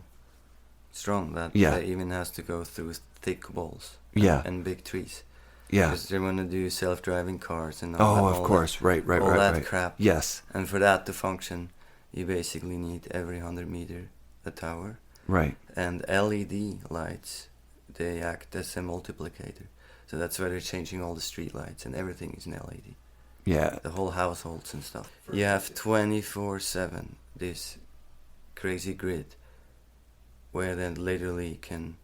strong that it even has to go through thick walls and big trees.
Yeah.
Because they want to do self-driving cars and
all that
crap.
Yes.
And for that to function, you basically need every 100 meter a tower.
Right.
And LED lights, they act as a multiplicator. So that's why they're changing all the street lights, and everything is in LED.
Yeah.
The whole households and stuff. You have 24/7 this crazy grid where they literally can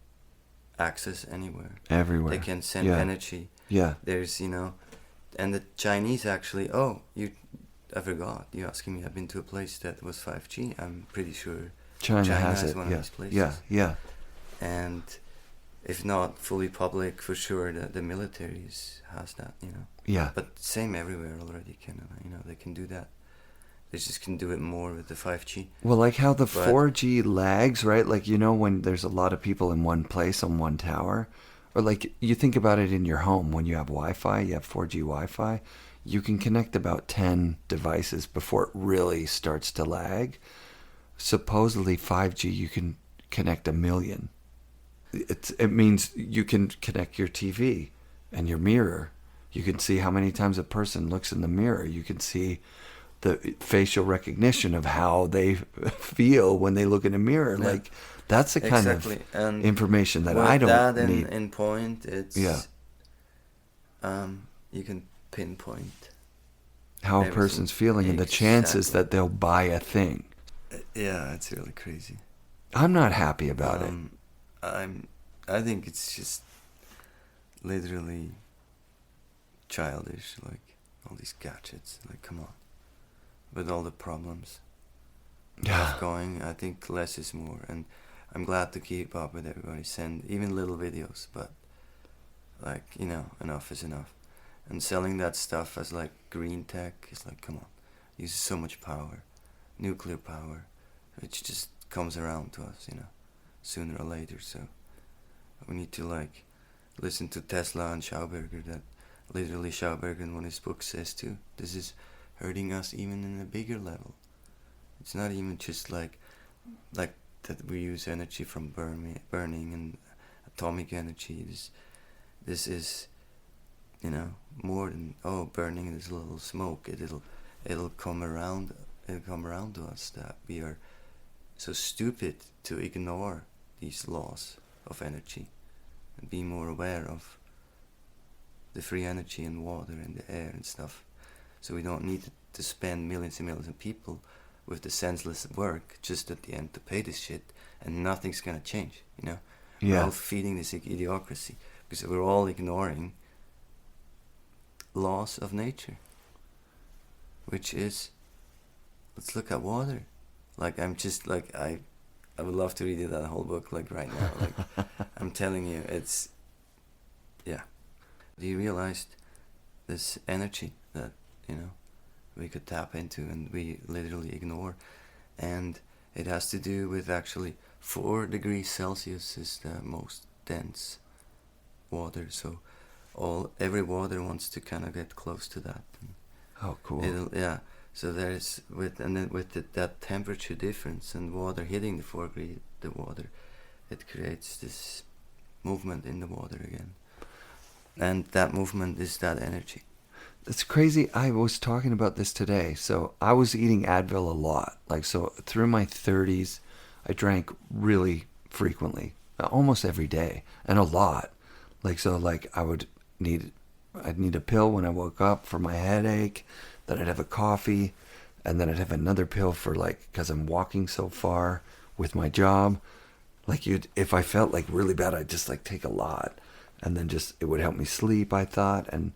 access anywhere.
Everywhere.
They can send energy.
Yeah.
There's, you know, and the Chinese actually, I forgot, you asking me, I've been to a place that was 5G. I'm pretty sure China has it. One of these places.
Yeah.
And if not fully public, for sure the military has that, you know.
Yeah.
But same everywhere already, you know, they can do that. They just can do it more with the 5G.
Well, like how the 4G lags, right? Like, you know, when there's a lot of people in one place on one tower, or like you think about it in your home when you have Wi-Fi, you have 4G Wi-Fi, you can connect about 10 devices before it really starts to lag. supposedly 5G, you can connect 1 million. It means you can connect your TV and your mirror. You can see how many times a person looks in the mirror. You can see the facial recognition of how they feel when they look in a mirror.
Yeah.
Like, that's the kind
Exactly.
of
And
information that
with
I don't
that
need.
in point, it's
Yeah.
You can pinpoint.
How a
everything.
person's feeling and the chances
Exactly.
that they'll buy a thing.
Yeah, it's really crazy.
I'm not happy about it.
I think it's just literally childish, like all these gadgets. Like, come on, with all the problems
Yeah.
going, I think less is more, and I'm glad to keep up with everybody. Send even little videos, but like, you know, enough is enough. And selling that stuff as like green tech is like, come on, uses so much power, nuclear power, which just comes around to us, you know, sooner or later. So we need to like listen to Tesla and Schauberger, that literally Schauberger in one of his books says too. This is hurting us even in a bigger level. It's not even just like that we use energy from burning and atomic energy. This is, you know, more than burning this little smoke. It'll come around. It'll come around to us that we are so stupid to ignore these laws of energy and be more aware of the free energy in water and the air and stuff. So we don't need to spend millions and millions of people with the senseless work just at the end to pay this shit, and nothing's gonna change, you know?
Yeah.
We're all feeding this idiocracy because we're all ignoring laws of nature, which is, let's look at water. Like, I'm just like, I would love to read you that whole book like right now. Like, I'm telling you, it's, yeah. Do you realize this energy that, you know, we could tap into and we literally ignore? And it has to do with actually 4 degrees Celsius is the most dense water. So every water wants to kind of get close to that.
Oh, cool.
Yeah. So there's that temperature difference and water hitting the 4 degree, the water, it creates this movement in the water again. And that movement is that energy.
It's crazy. I was talking about this today. So I was eating Advil a lot. Like, so through my 30s, I drank really frequently, almost every day, and a lot. Like, so like I'd need a pill when I woke up for my headache, then I'd have a coffee, and then I'd have another pill for like, because I'm walking so far with my job. Like, if I felt like really bad, I'd just like take a lot, and then just, it would help me sleep, I thought. And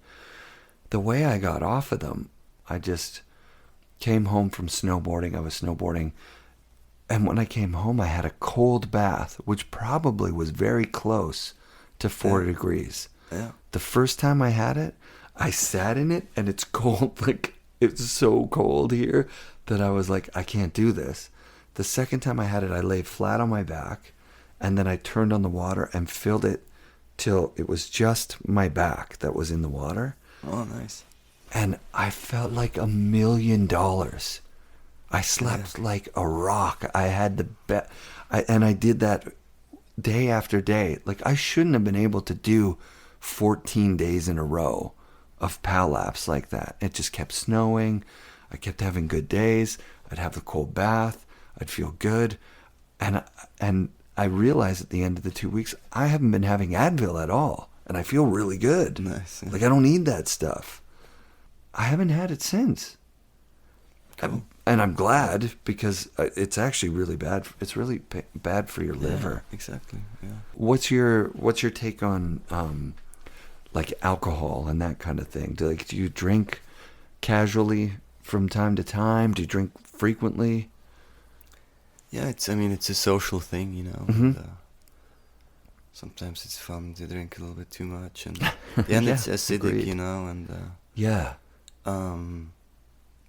the way I got off of them, I just came home from snowboarding. I was snowboarding, and when I came home, I had a cold bath, which probably was very close to 4 degrees.
Yeah.
The first time I had it, I sat in it, and it's cold. Like, it's so cold here that I was like, I can't do this. The second time I had it, I lay flat on my back, and then I turned on the water and filled it till it was just my back that was in the water.
Oh, nice.
And I felt like $1 million. I slept like a rock. I had the best, and I did that day after day. Like, I shouldn't have been able to do 14 days in a row of PAL laps like that. It just kept snowing. I kept having good days. I'd have the cold bath. I'd feel good. And I realized at the end of the 2 weeks, I haven't been having Advil at all. And I feel really good.
Nice. Yeah.
Like, I don't need that stuff. I haven't had it since.
Cool.
And I'm glad, because it's actually really bad. It's really bad for your liver.
Yeah, exactly. Yeah.
What's your take on like alcohol and that kind of thing? Do you drink casually from time to time? Do you drink frequently?
Yeah, it's a social thing, you know.
Mm-hmm.
And, sometimes it's fun to drink a little bit too much, and it's acidic,
agreed.
you know, and
Yeah.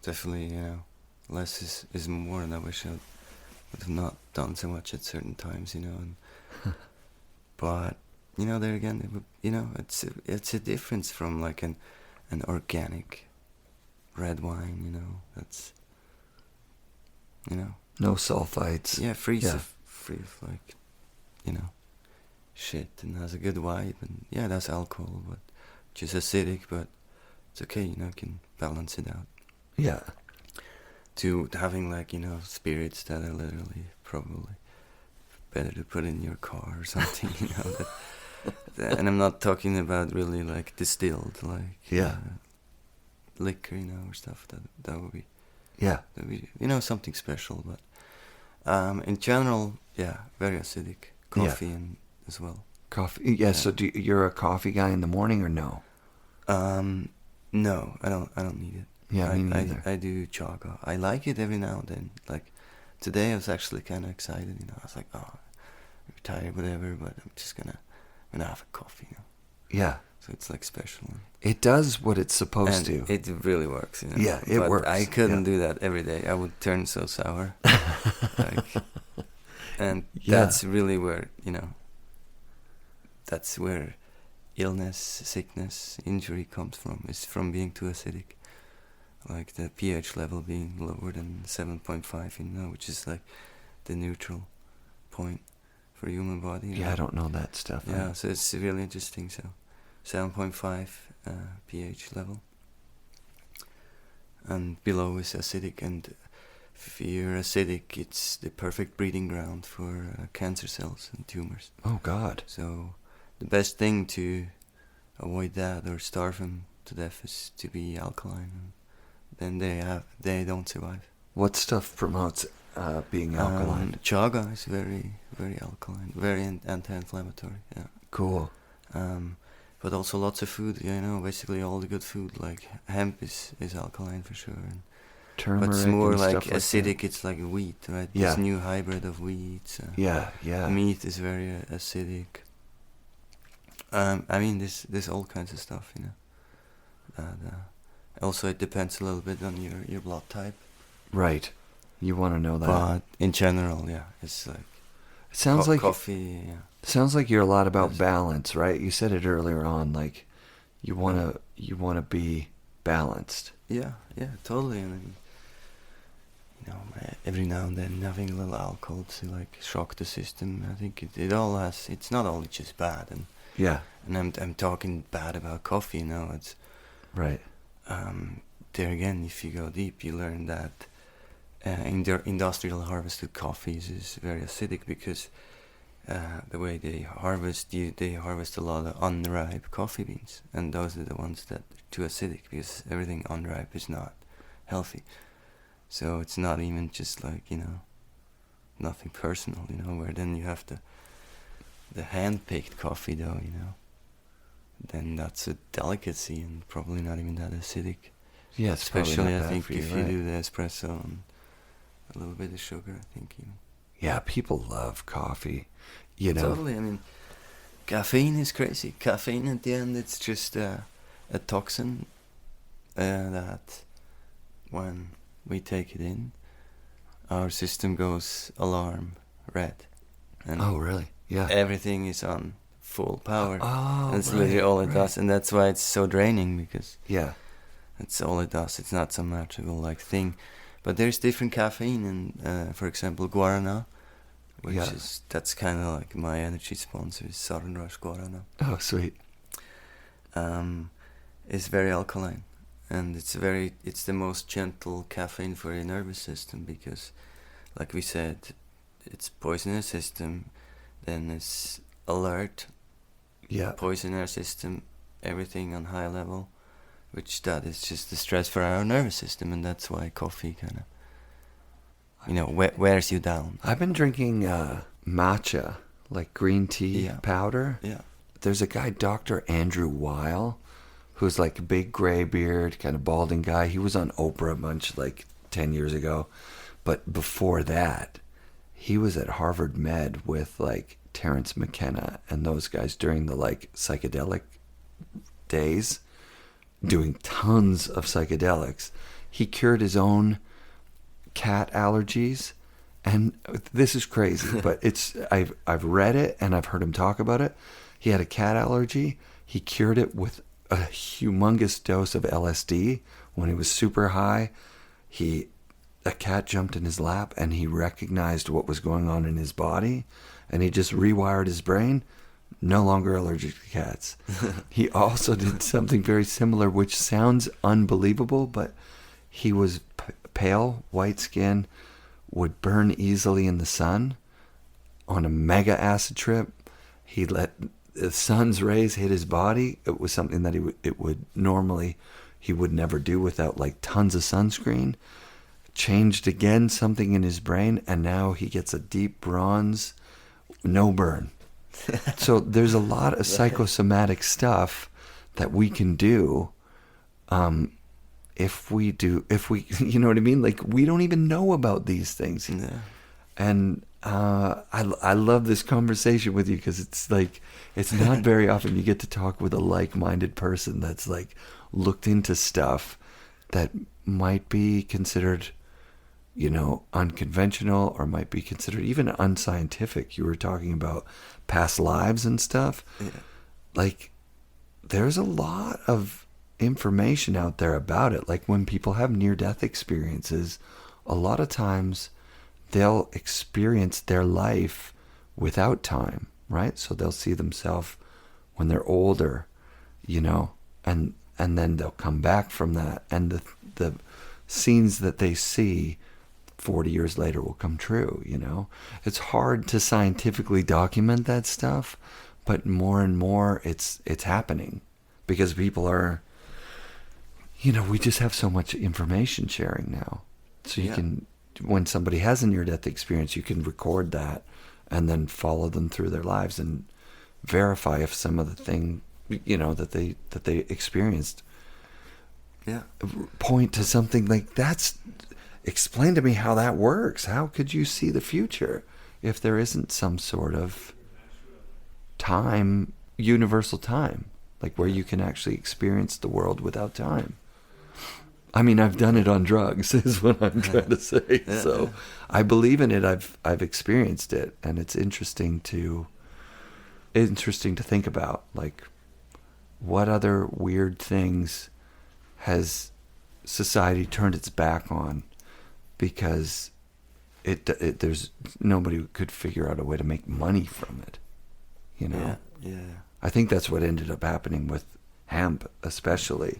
definitely, you know, less is more, and I wish I would have not done so much at certain times, you know. And but you know, there again, it's a difference from like an organic red wine, you know. That's, you know,
No sulfites.
Yeah, free
Yeah.
free of like, shit, and has a good vibe, and yeah, that's alcohol, but just acidic, but it's okay, you can balance it out.
Yeah.
To having like, spirits that are literally probably better to put in your car or something, and I'm not talking about really like distilled, like
Yeah.
liquor, or stuff that would be,
Yeah.
something special, but in general, yeah, very acidic. Coffee and as well.
Coffee. Yeah. So you're a coffee guy in the morning or no?
No, I don't need it.
Yeah, me neither.
I do chaga. I like it every now and then. Like today, I was actually kind of excited. I was like, oh, I'm tired, whatever, but I'm just gonna have a coffee.
Yeah.
So it's like special.
It does what it's supposed
And
to.
it really works.
Yeah, it
but
works.
I couldn't do that every day. I would turn so sour. And that's really where that's where illness, sickness, injury comes from. It's from being too acidic. Like the pH level being lower than 7.5, which is like the neutral point for human body.
Yeah, I don't know that stuff.
Yeah, so it's really interesting. So 7.5 pH level. And below is acidic, and if you're acidic, it's the perfect breeding ground for cancer cells and tumors.
Oh, God.
So the best thing to avoid that or starve them to death is to be alkaline. Then they don't survive.
What stuff promotes being alkaline?
Chaga is very, very alkaline, very anti-inflammatory. Yeah.
Cool.
But also lots of food. Basically all the good food, like hemp is alkaline for sure. And
Turmeric.
but it's more
and
like
stuff
acidic.
that.
It's like wheat, right?
Yeah.
This new hybrid of wheat.
Yeah.
Meat is very acidic. There's all kinds of stuff, also, it depends a little bit on your blood type.
Right. You want to know that.
But in general, yeah, it's like
It sounds like
coffee. Yeah.
Sounds like you're a lot about balance, right? You said it earlier on, like you want to be balanced.
Yeah, totally. Every now and then having a little alcohol to like shock the system. I think it all has. It's not only just bad, and
Yeah.
And I'm talking bad about coffee. It's
Right.
there again. If you go deep, you learn that industrial harvested coffees is very acidic because the way they harvest a lot of unripe coffee beans, and those are the ones that are too acidic because everything unripe is not healthy. So it's not even just like nothing personal, where then you have the hand-picked coffee though, then that's a delicacy and probably not even that acidic.
Yeah, it's
especially
not
I
bad
think
for
if
you,
you
right?
do the espresso and a little bit of sugar, I think even.
Yeah, people love coffee.
Totally. Caffeine is crazy. Caffeine at the end, it's just a toxin that when we take it in, our system goes alarm red. And
Oh, really? Yeah.
everything is on full power.
Oh,
That's
right,
literally all it
right.
does, and that's why it's so draining, because
Yeah.
that's all it does. It's not some magical thing. But there's different caffeine in, for example, guarana, which
Yeah.
that's kind of like my energy sponsor, is Southern Rush Guarana.
Oh, sweet.
It's very alkaline, and it's the most gentle caffeine for your nervous system, because, like we said, it's poison in the system, then it's alert,
Yeah.
poison in our system, everything on high level, which that is just the stress for our nervous system, and that's why coffee kind of, wears you down.
I've been drinking matcha, like green tea
Yeah.
powder.
Yeah.
There's a guy, Dr. Andrew Weil, who's like a big gray beard, kind of balding guy. He was on Oprah a bunch, like 10 years ago. But before that, he was at Harvard Med with like Terrence McKenna and those guys during the like psychedelic days, doing tons of psychedelics. He cured his own cat allergies, and this is crazy, but I've read it and I've heard him talk about it. He had a cat allergy. He cured it with a humongous dose of LSD when he was super high. He a cat jumped in his lap and he recognized what was going on in his body and he just rewired his brain. No longer allergic to cats. He also did something very similar, which sounds unbelievable, but he was pale, white skin, would burn easily in the sun. On a mega acid trip, he let the sun's rays hit his body. It was something that he would never do without like tons of sunscreen. Changed again something in his brain, and now he gets a deep bronze, no burn. So there's a lot of psychosomatic stuff that we can do if we you know what I mean? Like, we don't even know about these things.
Yeah.
And I love this conversation with you because it's like, it's not very often you get to talk with a like-minded person that's like looked into stuff that might be considered, you know, unconventional or might be considered even unscientific. You were talking about past lives and stuff.
Yeah.
Like, there's a lot of information out there about it. Like, when people have near-death experiences, a lot of times they'll experience their life without time, right? So they'll see themselves when they're older, you know, and then they'll come back from that, and the scenes that they see 40 years later will come true, you know. It's hard to scientifically document that stuff, but more and more it's happening because people are, you know, we just have so much information sharing now. So you can, when somebody has a near-death experience, you can record that and then follow them through their lives and verify if some of the thing, you know, that they experienced point to something like that's. Explain to me how that works. How could you see the future if there isn't some sort of time, universal time, like where you can actually experience the world without time? I mean, I've done it on drugs, is what I'm trying to say.
Yeah.
So I believe in it. I've experienced it, and it's interesting to think about, like, what other weird things has society turned its back on because there's nobody who could figure out a way to make money from it, you know?
Yeah.
I think that's what ended up happening with hemp, especially,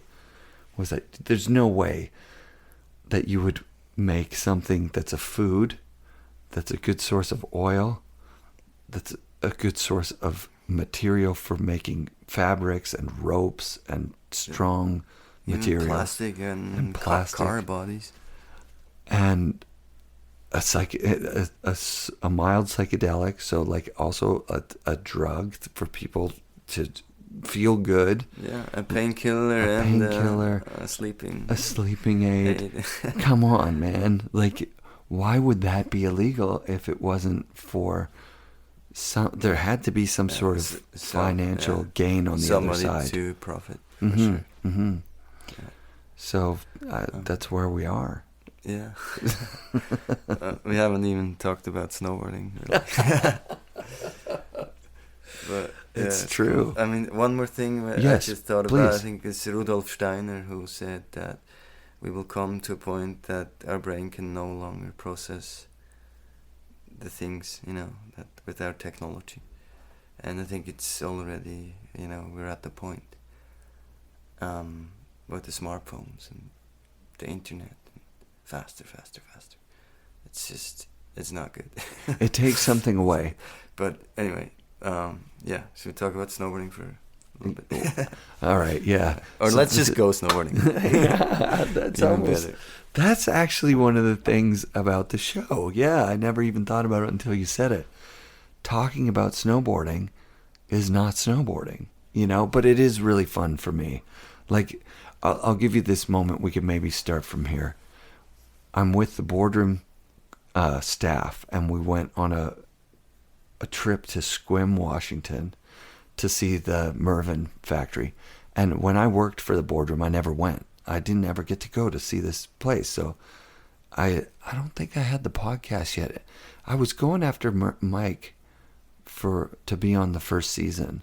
was that there's no way that you would make something that's a food, that's a good source of oil, that's a good source of material for making fabrics and ropes and strong materials.
Even plastic and
plastic.
Car bodies.
And a mild psychedelic, so like also a drug for people to feel good.
Yeah, a painkiller
and
a sleeping
aid. Come on, man. Like, why would that be illegal if it wasn't for some? There had to be some sort of financial gain on the other side.
Somebody to profit, for sure.
Mm-hmm. Yeah. So that's where we are.
Yeah. We haven't even talked about snowboarding, really. But
it's true.
I mean, one more thing I just thought about, I think it's Rudolf Steiner who said that we will come to a point that our brain can no longer process the things, you know, that with our technology. And I think it's already, you know, we're at the point with the smartphones and the internet. Faster. It's just, it's not good.
It takes something away.
But anyway, should we talk about snowboarding for a little bit?
All right, yeah.
Or let's just go snowboarding.
Yeah, that's almost better. That's actually one of the things about the show. Yeah, I never even thought about it until you said it. Talking about snowboarding is not snowboarding, you know, but it is really fun for me. Like, I'll give you this moment. We can maybe start from here. I'm with the boardroom staff, and we went on a trip to Sequim, Washington, to see the Mervyn factory. And when I worked for the boardroom, I never went. I didn't ever get to go to see this place. So I don't think I had the podcast yet. I was going after Mike to be on the first season,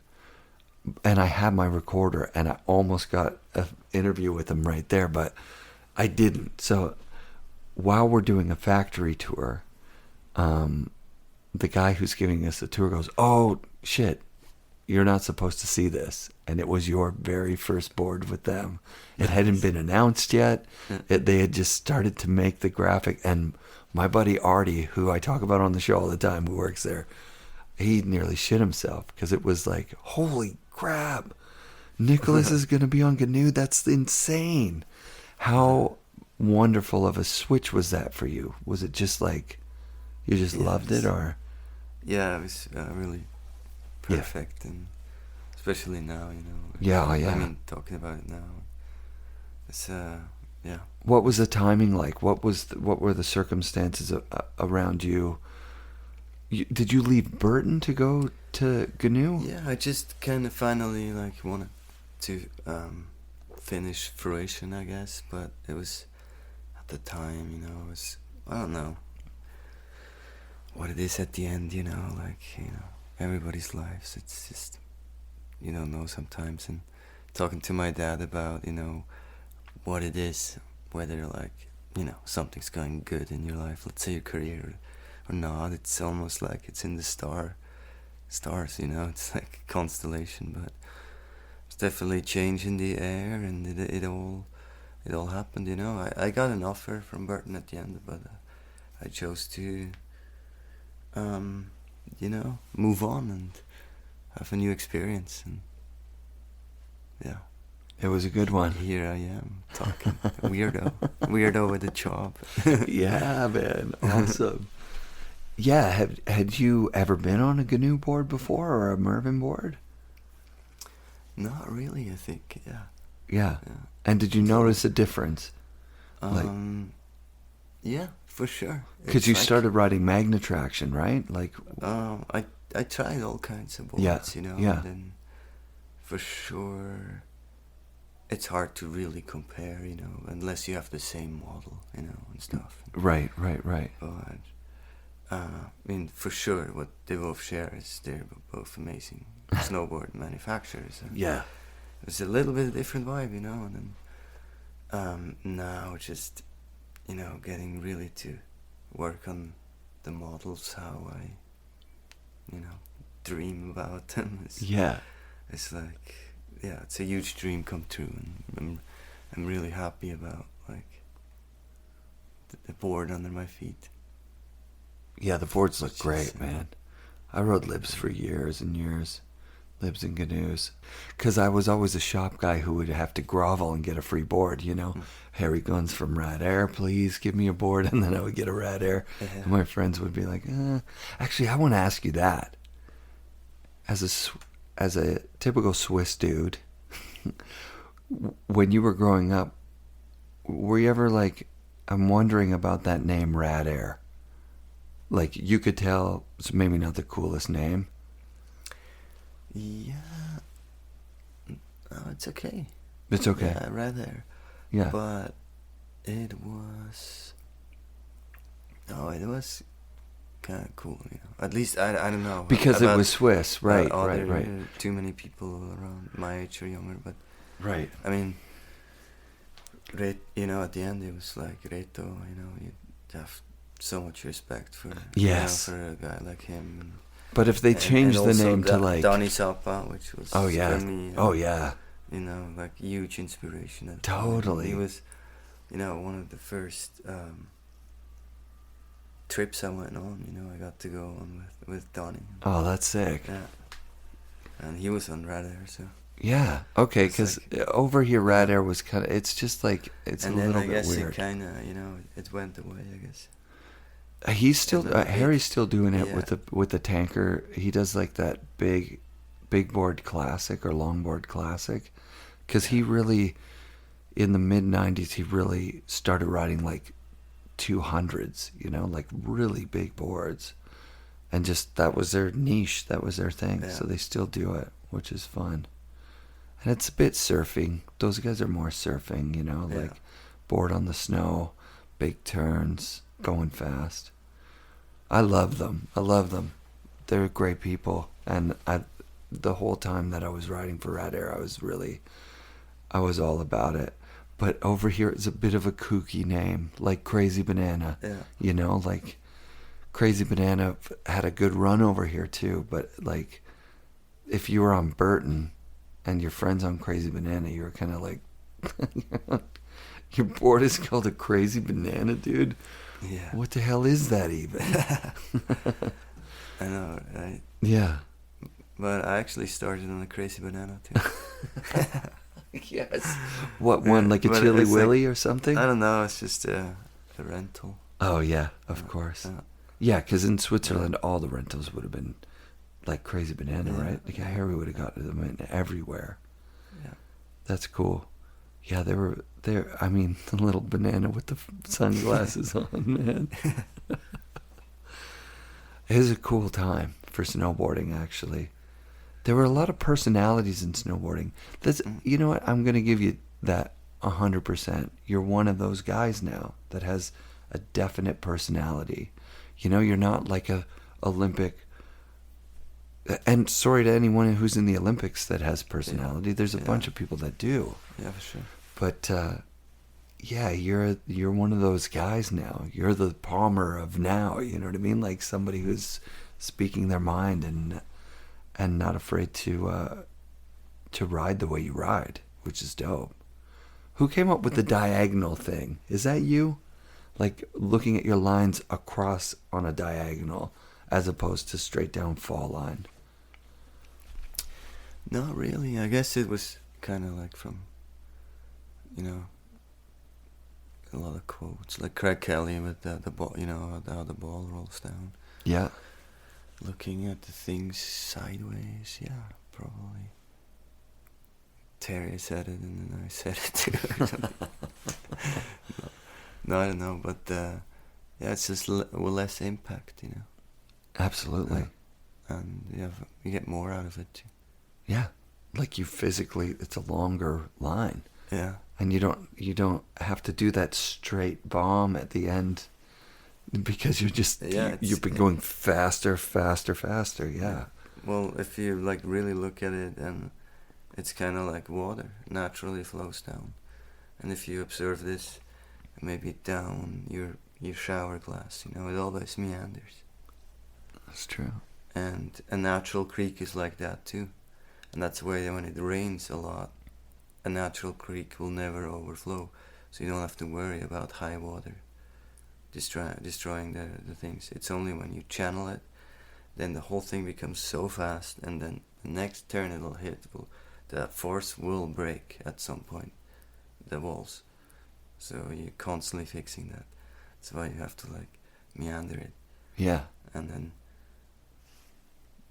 and I had my recorder, and I almost got an interview with him right there, but I didn't. So while we're doing a factory tour, the guy who's giving us the tour goes, "Oh shit, you're not supposed to see this," and it was your very first board with them. It hadn't been announced yet. They had just started to make the graphic, and my buddy Artie, who I talk about on the show all the time, who works there, he nearly shit himself because it was like, holy crap, Nicolas is going to be on GNU. That's insane. How wonderful of a switch was that for you? Was it just like you just loved it, or?
Yeah, it was really perfect, and especially now, you know.
Yeah.
I mean, talking about it now, it's yeah.
What was the timing like? What were the circumstances around you? Did you leave Burton to go to GNU?
Yeah, I just kind of finally like wanted to finish fruition, I guess, but it was at the time, you know, it was, I don't know what it is at the end, you know, like, you know, everybody's lives, it's just, you don't know sometimes, and talking to my dad about, you know, what it is, whether like, you know, something's going good in your life, let's say your career or not, it's almost like it's in the stars, you know, it's like a constellation, but it's definitely change in the air, and it all happened, you know. I got an offer from Burton at the end, but I chose to you know, move on and have a new experience, and yeah,
it was a good one.
Here I am talking weirdo with a job.
Yeah, man, awesome. Yeah, had you ever been on a GNU board before, or a Mervyn board?
Not really, I think.
Yeah. And did you notice a difference?
Yeah, for sure.
Because you started riding Magnetraction, right? Like,
I tried all kinds of boards, you know.
Yeah.
And then for sure, it's hard to really compare, you know, unless you have the same model, you know, and stuff.
Right.
But I mean, for sure, what they both share is they're both amazing snowboard manufacturers.
Yeah.
It's a little bit of a different vibe, you know, and then now just, you know, getting really to work on the models, how I, you know, dream about them. It's like, yeah, it's a huge dream come true, and I'm really happy about, like, the board under my feet.
Yeah, the boards look great, man. I rode libs for years and years. Libs and GNUs. Because I was always a shop guy who would have to grovel and get a free board, you know. Harry Guns from Rad Air, please give me a board. And then I would get a Rad Air. Yeah. And my friends would be like, Actually, I want to ask you that. As a typical Swiss dude, when you were growing up, were you ever like, I'm wondering about that name Rad Air? Like, you could tell it's maybe not the coolest name.
Yeah. No, it's okay.
It's okay.
Yeah, Rad Air.
Yeah.
But it was kind of cool, you know. At least, I don't know.
Because it was Swiss, right.
Too many people around my age or younger, but...
Right.
I mean, you know, at the end it was like Reto, you know, you have so much respect for,
yes,
you know, for a guy like him. And,
but if they changed the name to like
Donny Zappa, which was for me, you know, like huge inspiration.
Totally.
He was, you know, one of the first trips I went on. You know, I got to go on with Donny.
Oh, that's sick.
Yeah, and he was on Rad Air, so.
Yeah. Okay, because like, over here Rad Air was kind of. It's just like it's
and
a little bit weird.
And then I guess it kind of, you know, it went away. I guess.
He's still Harry's still doing it with the tanker. He does like that big board classic or longboard classic, because he really, in the mid '90s, he really started riding like 200s, you know, like really big boards, and just that was their niche, that was their thing. Yeah. So they still do it, which is fun, and it's a bit surfing. Those guys are more surfing, you know, like board on the snow, big turns, going fast. I love them. They're great people, and the whole time that I was riding for Rad Air, I was all about it. but over here it's a bit of a kooky name, like Crazy Banana.
Yeah.
You know, like Crazy Banana had a good run over here too, but like if you were on Burton and your friend's on Crazy Banana, you were kind of like, your board is called a Crazy Banana, dude.
Yeah.
What the hell is that even?
I know, right?
Yeah.
But I actually started on a Crazy Banana too.
Yes. What one, like a
But
Chili
it's like-
Willy or something?
I don't know. It's just a rental.
Oh yeah, of course.
Yeah.
Yeah, because in Switzerland, all the rentals would have been like Crazy Banana,
Yeah.
right? Like Harry would have gotten them in everywhere.
Yeah.
That's cool. Yeah, they were there. I mean, the little banana with the sunglasses on, man. It was a cool time for snowboarding, actually. There were a lot of personalities in snowboarding. That's, you know what? I'm going to give you that 100%. You're one of those guys now that has a definite personality. You know, you're not like a Olympic. And sorry to anyone who's in the Olympics that has personality. There's a bunch of people that do.
Yeah, for sure.
But yeah, you're one of those guys now. You're the Palmer of now. You know what I mean? Like somebody who's speaking their mind and not afraid to ride the way you ride, which is dope. Who came up with the diagonal thing? Is that you? Like looking at your lines across on a diagonal as opposed to straight down fall line.
Not really. I guess it was kind of like from, you know, a lot of quotes, like Craig Kelly with the ball, you know, how the ball rolls down.
Yeah.
Looking at the things sideways, yeah, probably. Terry said it, and then I said it too. Or something. No, I don't know, but yeah, it's just with less impact, you know.
Absolutely.
And you get more out of it too.
Yeah. Like you physically, it's a longer line.
Yeah.
And you don't have to do that straight bomb at the end because you're just you've been going faster. Yeah.
Well, if you like really look at it, and it's kind of like water, naturally flows down. And if you observe this, maybe down your shower glass, you know, it always meanders.
That's true.
And a natural creek is like that too. And that's why when it rains a lot, a natural creek will never overflow. So you don't have to worry about high water destroying the things. It's only when you channel it, then the whole thing becomes so fast, and then the next turn it'll hit, the force will break at some point, the walls. So you're constantly fixing that. That's why you have to like meander it.
Yeah.
And then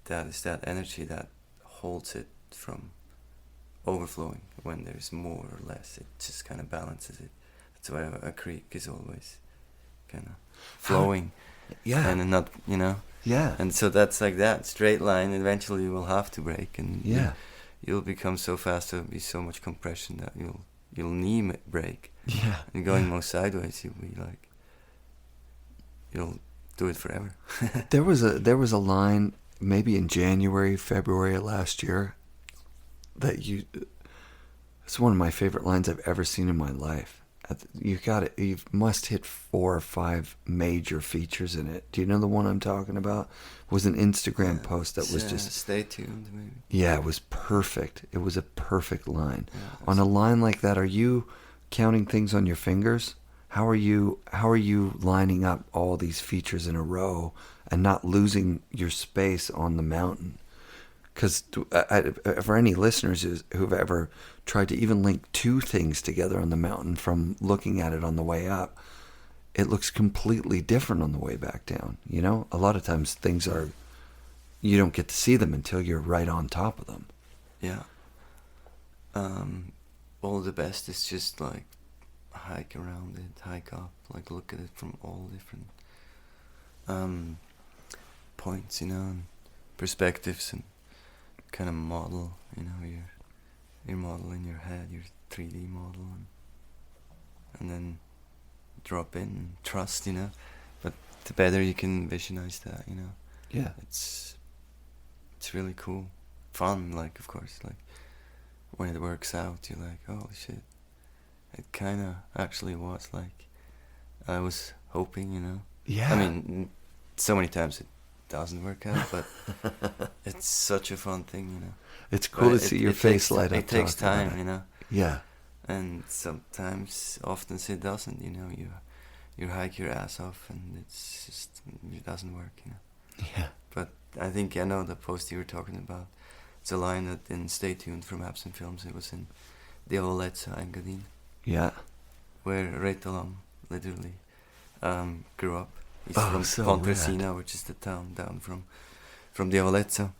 that is that energy that holds it from overflowing. When there's more or less, it just kind of balances it. That's why a creek is always kind of flowing.
Yeah.
And not, you know.
Yeah.
And so that's like that straight line. Eventually, you will have to break, and you'll become so fast. There'll be so much compression that you'll knee break.
Yeah.
And going more sideways, you'll be like, you'll do it forever.
There was a line maybe in January, February of last year that it's one of my favorite lines I've ever seen in my life. You must hit 4 or 5 major features in it. Do you know the one I'm talking about? It was an Instagram post that was just
stay tuned, maybe.
Yeah, it was perfect. It was a perfect line.
Yeah,
on a line like that, are you counting things on your fingers? How are you lining up all these features in a row and not losing your space on the mountain? Because for any listeners who've ever tried to even link 2 things together on the mountain from looking at it on the way up, it looks completely different on the way back down. You know, a lot of times things you don't get to see them until you're right on top of them.
Yeah. All the best is just like hike around it, hike up, like look at it from all different points, you know, and perspectives, and kind of model, you know, your model in your head, your 3D model, and then drop in and trust, you know. But the better you can visualize that, you know.
Yeah.
It's really cool. Fun, like, of course, like when it works out, you're like, oh shit. It kind of actually was like I was hoping, you know.
Yeah.
I mean, so many times it doesn't work out, but it's such a fun thing, you know.
It's cool
But
to see your face light up.
It takes
talking about
time, you know.
Yeah.
And sometimes, often it doesn't, you know. You hike your ass off and it doesn't work, you know.
Yeah.
But I think I know the post you were talking about. It's a line that in Stay Tuned from Absent Films. It was in the Oletsa in Gadin,
Yeah.
where Reitalam literally grew up. He's
Oh,
from
so
Pontresina, which is the town down from the Oletsa.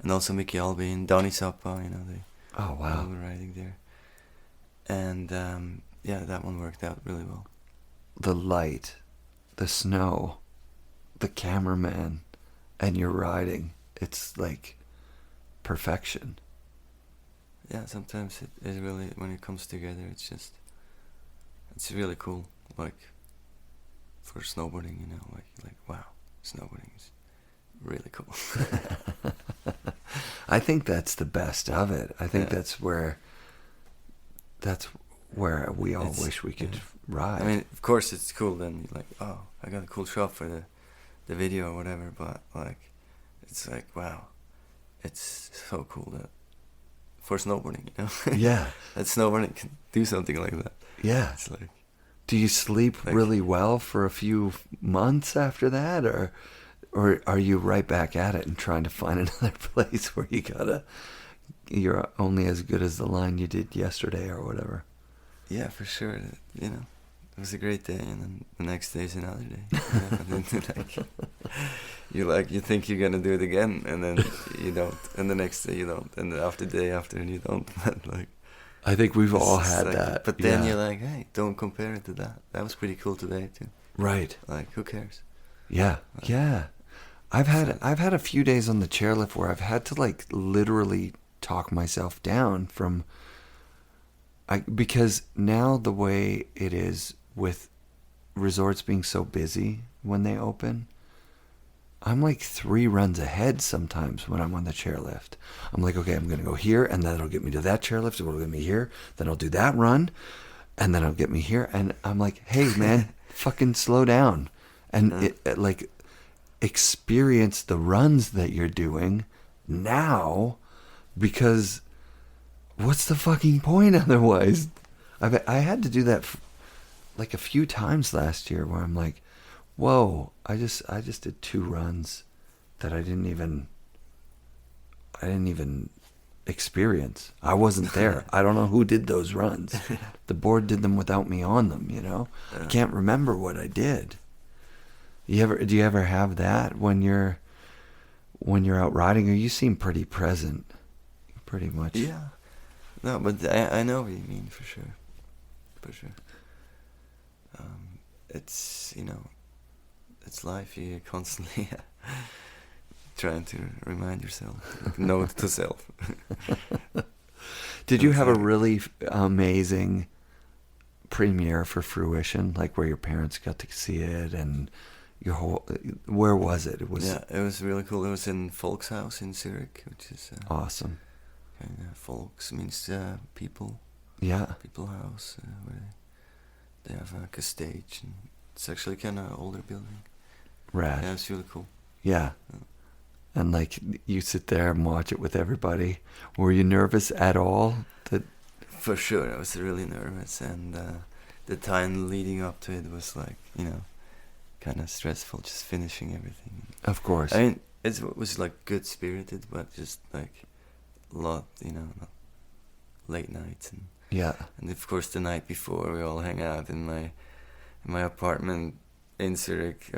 And also Mickey Alby and Donny Zappa, you know, they
Oh,
all
wow.
were riding there. And yeah, that one worked out really well.
The light, the snow, the cameraman, and your riding. It's like perfection.
Yeah, sometimes it really, when it comes together, it's really cool. Like, for snowboarding, you know, like wow, snowboarding is really cool.
I think that's the best of it. I think
Yeah.
that's where we all wish we could ride.
I mean, of course it's cool then, you're like, oh, I got a cool shot for the video or whatever, but like, it's like, wow, it's so cool that, for snowboarding, you know?
Yeah.
That snowboarding can do something like that.
Yeah.
It's like,
Do you sleep
like-
really well for a few months after that, or are you right back at it and trying to find another place where you're only as good as the line you did yesterday or whatever?
yeah, for sure, you know, it was a great day, and then the next day is another day. You know? And then, you think you're gonna do it again, and then you don't, and the next day you don't, and the day after you don't. Like,
I think we've all
it's
had
like,
that.
But then
yeah.
you're like, hey, don't compare it to that. That was pretty cool today too.
Right.
Like, who cares?
Yeah. Yeah. I've had a few days on the chairlift where I've had to like literally talk myself down from because now the way it is with resorts being so busy when they open, I'm like 3 runs ahead sometimes when I'm on the chairlift. I'm like, okay, I'm going to go here, and then it'll get me to that chairlift, it'll get me here, then I'll do that run, and then it'll get me here. And I'm like, hey, man, fucking slow down. And like, experience the runs that you're doing now, because what's the fucking point otherwise? I had to do that like a few times last year where I'm like, whoa, I just did 2 runs that I didn't even experience. I wasn't there. I don't know who did those runs. The board did them without me on them, you know? I can't remember what I did. Do you ever have that when you're out riding? Or you seem pretty present, pretty much.
Yeah. No, but I know what you mean, for sure. For sure. It's, you know, it's life. You're constantly trying to remind yourself, like, note to self.
Did you have a really amazing premiere for Fruition, like where your parents got to see it, and your whole? Where was it? It was
It was really cool. It was in Volkshaus in Zurich, which is
awesome.
kind of Volks means people.
Yeah.
People house where they have like a stage, and it's actually kind of older building.
Rad.
Yeah, it's really cool.
Yeah. And like you sit there and watch it with everybody. Were you nervous at all?
For sure, I was really nervous, and the time leading up to it was like, you know, kind of stressful, just finishing everything.
Of course.
I mean, it was like good spirited, but just like a lot, you know, late nights, and
yeah.
And of course, the night before, we all hang out in my apartment in Zurich,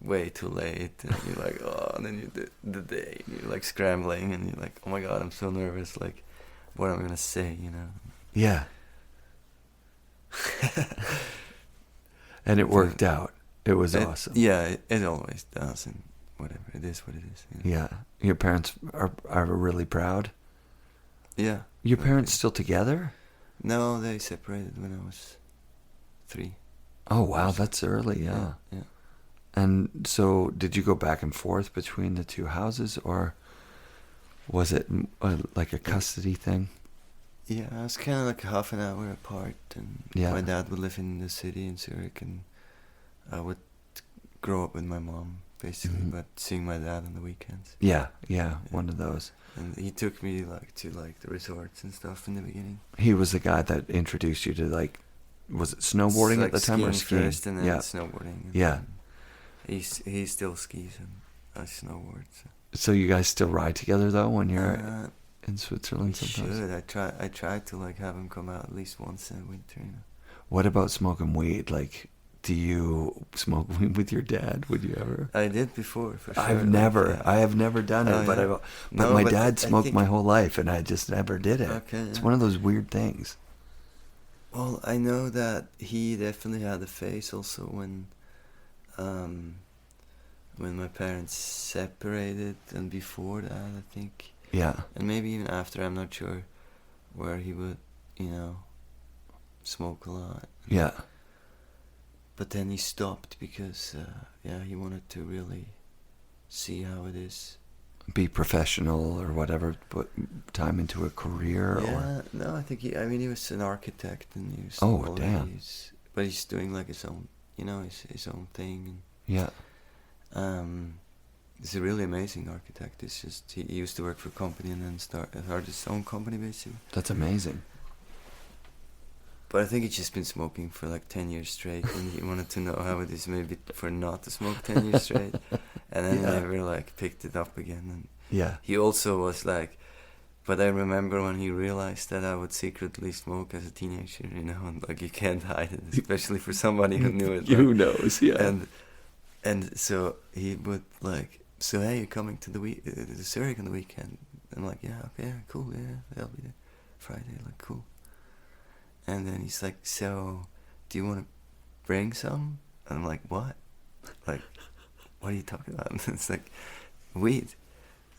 way too late, and you're like, oh, and then the day, you're like scrambling, and you're like, oh my god, I'm so nervous, like, what am I gonna say, you know?
Yeah. And it worked out. It was awesome.
Yeah, it always does, and whatever, it is what it is. You know?
Yeah. Your parents are really proud?
Yeah.
Your parents still together?
No, they separated when I was 3.
Oh, wow, that's early, yeah.
Yeah.
And so did you go back and forth between the 2 houses, or was it like a custody thing?
Yeah, it's kind of like half an hour apart, and
Yeah.
my dad would live in the city in Zurich, and I would grow up with my mom, basically,
Mhm.
but seeing my dad on the weekends.
Yeah, one of those.
And he took me like to like the resorts and stuff in the beginning.
He was the guy that introduced you to like, was it snowboarding
Like
at the time or skiing?
first, and then
Yeah.
snowboarding. And
Yeah.
then he still skis and I snowboard. So.
So you guys still ride together though when you're
Uh,
in Switzerland
we
sometimes?
should. I try to like have him come out at least once in winter. You know.
What about smoking weed? Like, do you smoke weed with your dad? Would you ever?
I did before, for sure.
I have never done it,
Oh,
but
yeah.
but
No,
my
but
dad
I
smoked
think-
my whole life, and I just never did it.
Okay,
It's
yeah.
one of those weird things.
Well, I know that he definitely had a phase also when my parents separated, and before that, I think,
Yeah,
and maybe even after, I'm not sure, where he would, you know, smoke a lot.
yeah,
But then he stopped because, he wanted to really see how it is.
be professional or whatever. Put time into a career. Or
Yeah, no, I think he was an architect, and he was
Oh,
already-
damn.
but he's doing like his own, his own thing.
yeah,
And, he's a really amazing architect. It's just he used to work for a company and then started his own company basically.
that's amazing.
But I think he's just been smoking for like 10 years straight, and he wanted to know how it is maybe for not to smoke 10 years straight, and then
Yeah.
never like picked it up again. And
Yeah,
he also was like, but I remember when he realized that I would secretly smoke as a teenager, and like you can't hide it, especially for somebody who knew it.
who
like,
knows? Yeah,
and so he would like, so hey, you're coming to the Zurich on the weekend? I'm like, yeah, okay, yeah, cool, yeah, I'll be there Friday, like cool. And then he's like, so, do you want to bring some? And I'm like, what? Like, what are you talking about? And it's like, weed.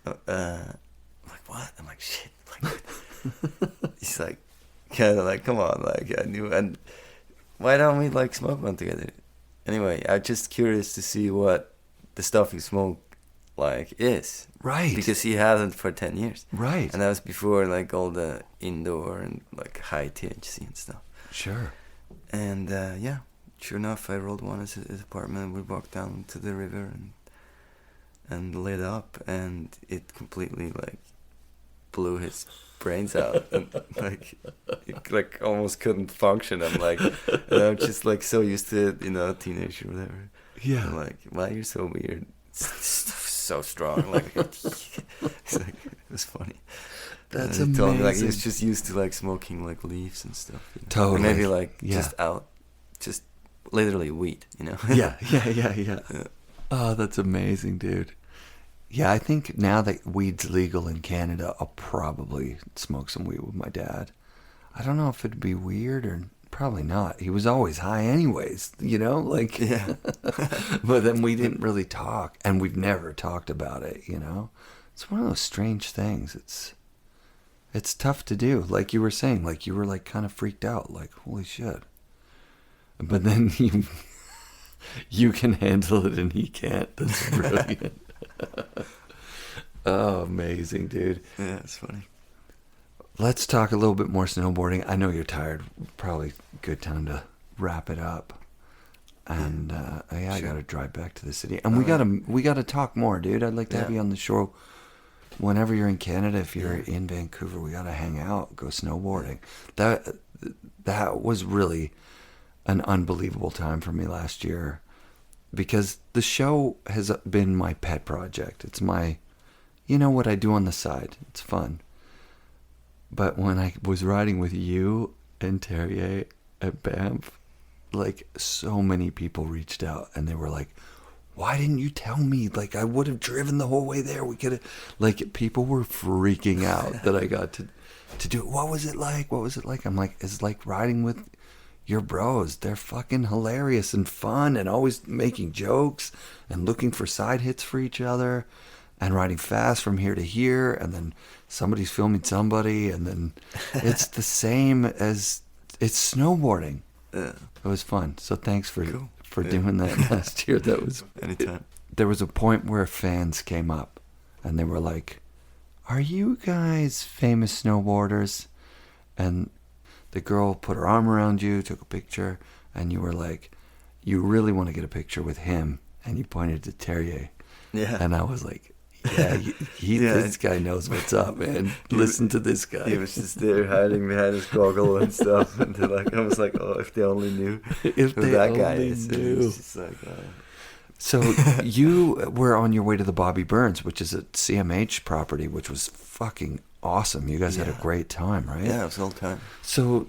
I'm like, what? I'm like, shit. Like, he's like, kind of like, come on, like, I knew, and why don't we like smoke one together? Anyway, I'm just curious to see what the stuff you smoke like is.
right.
Because he hadn't for 10 years.
right.
And that was before like all the indoor and like high THC and stuff.
Sure.
And sure enough, I rolled one at his apartment, and we walked down to the river and lit up, and it completely like blew his brains out, and like it, like almost couldn't function. I'm like, and I'm just like so used to it, teenage or whatever.
Yeah.
I'm like, why you're so weird? So strong, like it's like it was funny.
That's
and he told me, like he
amazing.
was just used to like smoking like leaves and stuff.
Totally.
Or maybe like
Yeah.
just literally weed,
yeah.
Yeah.
Oh, that's amazing, dude. Yeah, I think now that weed's legal in Canada, I'll probably smoke some weed with my dad. I don't know if it'd be weird or probably not. He was always high anyways, like,
Yeah.
but then we didn't really talk, and we've never talked about it, It's one of those strange things. It's tough to do. Like you were saying, like you were like kind of freaked out, like, holy shit. But then you can handle it and he can't. That's brilliant. Oh, amazing, dude.
Yeah, it's funny.
Let's talk a little bit more snowboarding. I know you're tired. Probably good time to wrap it up. And I
Sure.
got to drive back to the city. And we gotta talk more, dude. I'd like to have
Yeah.
you on the show whenever you're in Canada. If you're in Vancouver, we gotta hang out, go snowboarding. That was really an unbelievable time for me last year, because the show has been my pet project. It's my, what I do on the side. It's fun. But when I was riding with you and Terrier at Banff, like so many people reached out and they were like, why didn't you tell me? Like, I would have driven the whole way there. We could have, like, people were freaking out that I got to do it. What was it like? What was it like? I'm like, it's like riding with your bros. They're fucking hilarious and fun and always making jokes and looking for side hits for each other and riding fast from here to here. And then somebody's filming somebody. And then it's the same as it's snowboarding.
Yeah.
It was fun. So thanks for
Cool.
doing that last year. That was
Anytime.
There was a point where fans came up and they were like, are you guys famous snowboarders? and the girl put her arm around you, took a picture, and you were like, you really want to get a picture with him, and you pointed to Terrier.
Yeah.
And I was like, yeah, this guy knows what's up, man. Listen to this guy.
He was just there hiding behind his goggle and stuff. And I was like, oh, if they only knew
If
who
they
that guy
only
is.
knew.
It's just like,
So you were on your way to the Bobby Burns, which is a CMH property, which was fucking awesome. You guys had a great time, right?
yeah, it was all time.
So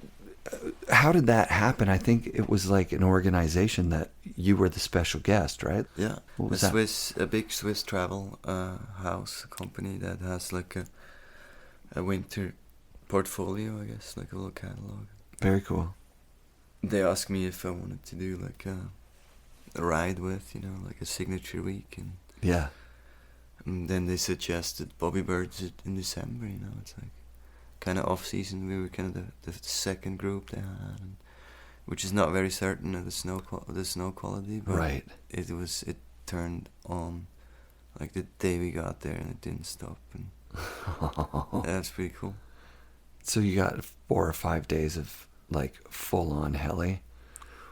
how did that happen? I think it was like an organization that you were the special guest, right?
Yeah,
What was that?
A big Swiss travel house company that has like a winter portfolio, I guess, like a little catalog.
Very cool.
They asked me if I wanted to do like a ride with, like a signature week, and then they suggested Bobby Birds in December. It's like kind of off season. We were kind of the second group they had, which is not very certain of the snow quality, but
Right.
it turned on like the day we got there, and it didn't stop, and that's pretty cool.
So you got 4 or 5 days of like full on heli.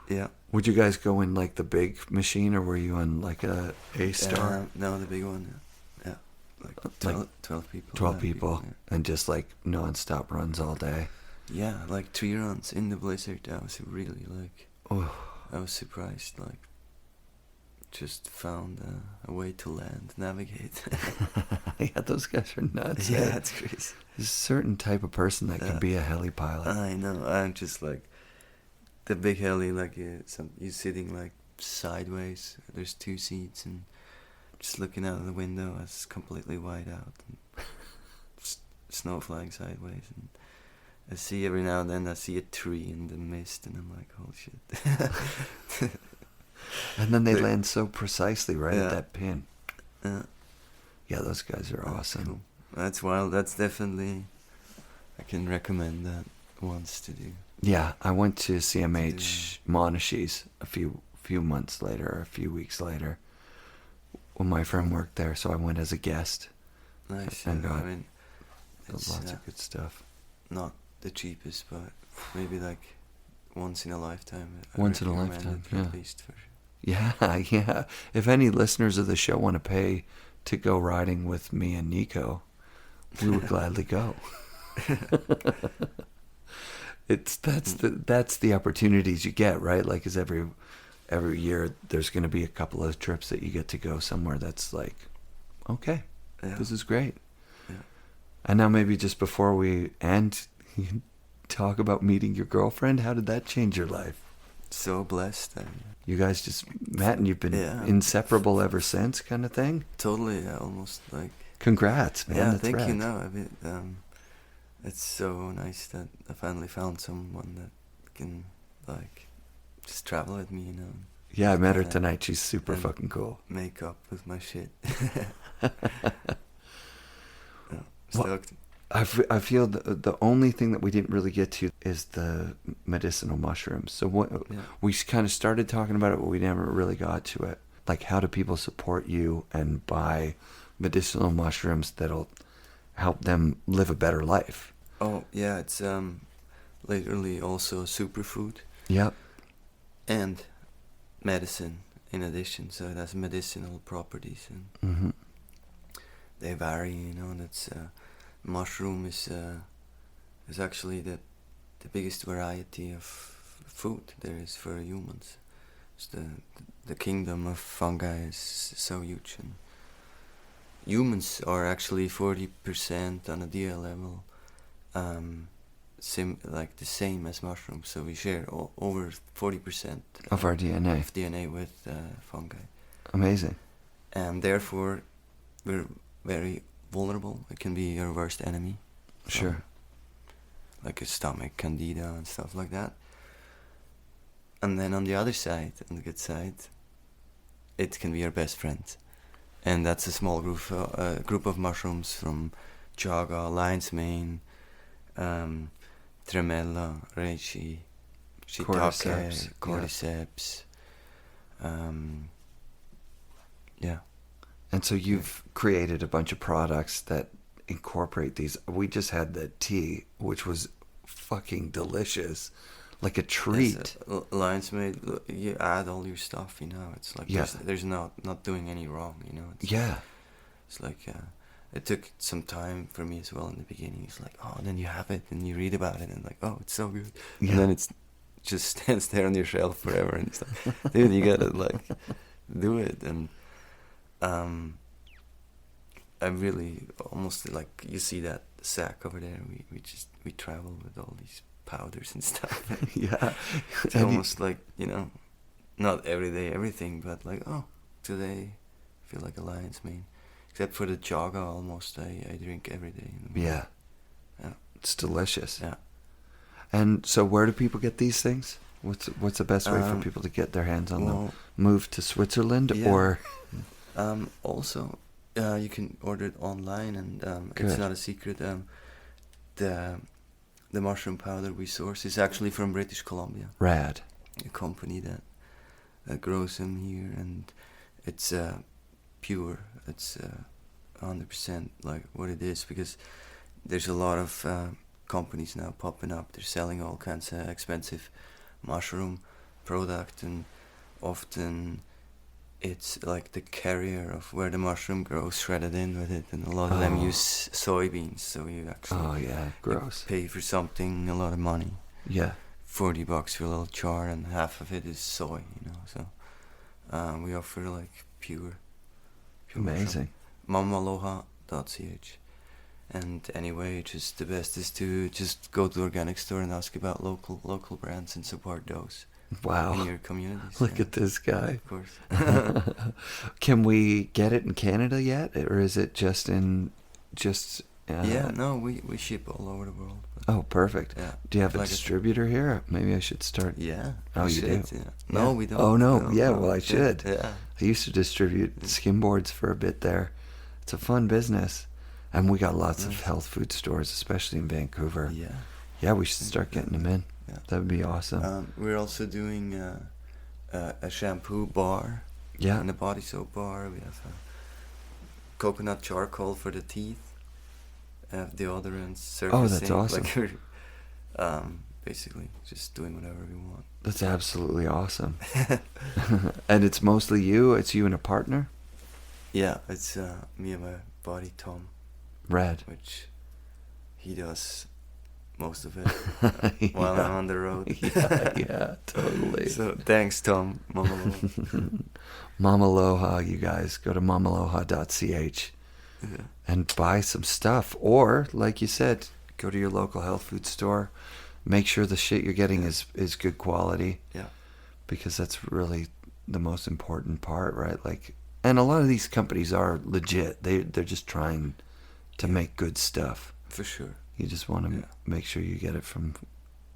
Yeah.
Would you guys go in like the big machine, or were you on like a star?
No, the big one. Yeah. Like 12 people.
12 people,
yeah.
and just like non-stop runs all day.
Yeah, like 3 runs in the blizzard. I was really like, I was surprised. Like, just found a way to land, navigate.
Yeah, those guys are nuts.
Yeah,
eh?
that's crazy.
There's a certain type of person that can be a heli pilot.
I know. I'm just like the big heli. Like you're sitting like sideways. There's 2 seats, and just looking out of the window, it's completely white out, and snow flying sideways, and I see every now and then I see a tree in the mist, and I'm like, oh shit.
And then they land so precisely right at
Yeah.
that pin. Yeah, those guys are awesome.
Cool. That's wild. That's definitely, I can recommend that once to do.
Yeah, I went to CMH Monashees a few months later, or a few weeks later, when my friend worked there, so I went as a guest.
Nice.
And got
I mean, it's
lots of good stuff.
not the cheapest, but maybe like once in a lifetime. I
Once in a
recommend
lifetime,
it,
yeah.
At least for sure.
Yeah, yeah. If any listeners of the show want to pay to go riding with me and Nico, we would gladly go. That's the opportunities you get, right? Like, is every year there's going to be a couple of trips that you get to go somewhere that's like, okay, this is great.
Yeah.
And now maybe just before we end, you can talk about meeting your girlfriend. How did that change your life?
So blessed.
You guys just met and you've been inseparable ever since, kind of thing?
Totally, yeah, almost like.
Congrats, man.
Yeah,
That's
thank
rad.
you. No, it's so nice that I finally found someone that can like just travel with me,
Yeah, I met her
Yeah.
tonight. She's super
And
fucking cool.
make up with my shit.
Well,
Stoked.
I feel the only thing that we didn't really get to is the medicinal mushrooms. So we kind of started talking about it, but we never really got to it. Like, how do people support you and buy medicinal mushrooms that'll help them live a better life?
Oh yeah, it's literally also a superfood
Yep.
and medicine in addition. So it has medicinal properties, and
Mm-hmm.
they vary. That's mushroom is actually the biggest variety of food there is for humans. It's the kingdom of fungi is so huge, and humans are actually 40% on a DL level, like the same as mushrooms. So we share over 40%
Of our DNA.
of DNA with fungi,
Amazing.
and therefore we're very vulnerable. It can be your worst enemy.
Sure.
Like a stomach candida and stuff like that. And then on the other side, on the good side, it can be your best friend. And that's a small group of mushrooms from chaga, lion's mane, tremella, reishi, shiitake, cordyceps. Yeah.
And so you've created a bunch of products that incorporate these. We just had the tea, which was fucking delicious, like a treat.
Lion's Mane, you add all your stuff, you know. It's like
Yeah.
there's not doing any wrong, you know. It's like it took some time for me as well in the beginning. It's like, oh, and then you have it and you read about it and like, oh, it's so good.
Yeah.
And then it's just stands there on your shelf forever, and it's like, dude, you gotta like do it. And I really almost like, you see that sack over there. We travel with all these powders and stuff.
Yeah.
It's almost like, you know, not every day everything, but like, oh, today I feel like a lion's mane. Except for the chaga, almost I drink every day.
Yeah.
Yeah.
It's delicious.
Yeah.
And so where do people get these things? What's the best way for people to get their hands on them? Move to Switzerland or?
Also, you can order it online, and
Good.
it's not a secret. The mushroom powder we source is actually from British Columbia.
Rad.
A company that grows them here, and it's pure. It's 100% like what it is, because there's a lot of companies now popping up. They're selling all kinds of expensive mushroom product, and often it's like the carrier of where the mushroom grows shredded in with it, and a lot of them use soybeans, so you actually
Gross.
pay for something a lot of money.
Yeah.
$40 for a little jar, and half of it is soy, you know. So we offer like pure
Amazing.
Mamaloha.ch. And anyway, just the best is to just go to the organic store and ask about local brands and support those in
Wow.
your communities.
Look
yeah.
at this guy.
Of course.
Can we get it in Canada yet, or is it just in
Yeah, no, we ship all over the world.
Oh, perfect.
Yeah.
Do you have a
Like
distributor here? Maybe I should start.
Yeah.
Oh,
we
you
should,
do?
Yeah. No,
Yeah.
we don't.
Oh, no. Yeah, well, I
Yeah,
should.
Yeah.
I used to distribute skimboards for a bit there. It's a fun business. And we got lots of health food stores, especially in Vancouver.
Yeah.
Yeah, we should start getting them in.
Yeah.
That would be awesome.
We're also doing a shampoo bar.
Yeah.
And a body soap bar. We have coconut charcoal for the teeth. Deodorants, surfacing.
Oh, that's awesome.
Like we're basically just doing whatever we want.
That's absolutely awesome. And it's mostly you? It's you and a partner?
Yeah, it's me and my buddy Tom,
Rad.
which he does most of it while I'm on the road.
Yeah, totally.
So thanks, Tom. Mama.
Mamaloha, you guys. Go to mamaloha.ch
Yeah.
and buy some stuff. Or, like you said, go to your local health food store. Make sure the shit you're getting is good quality.
Yeah.
Because that's really the most important part, right? Like, and a lot of these companies are legit. They're just trying to make good stuff.
For sure.
You just want to make sure you get it from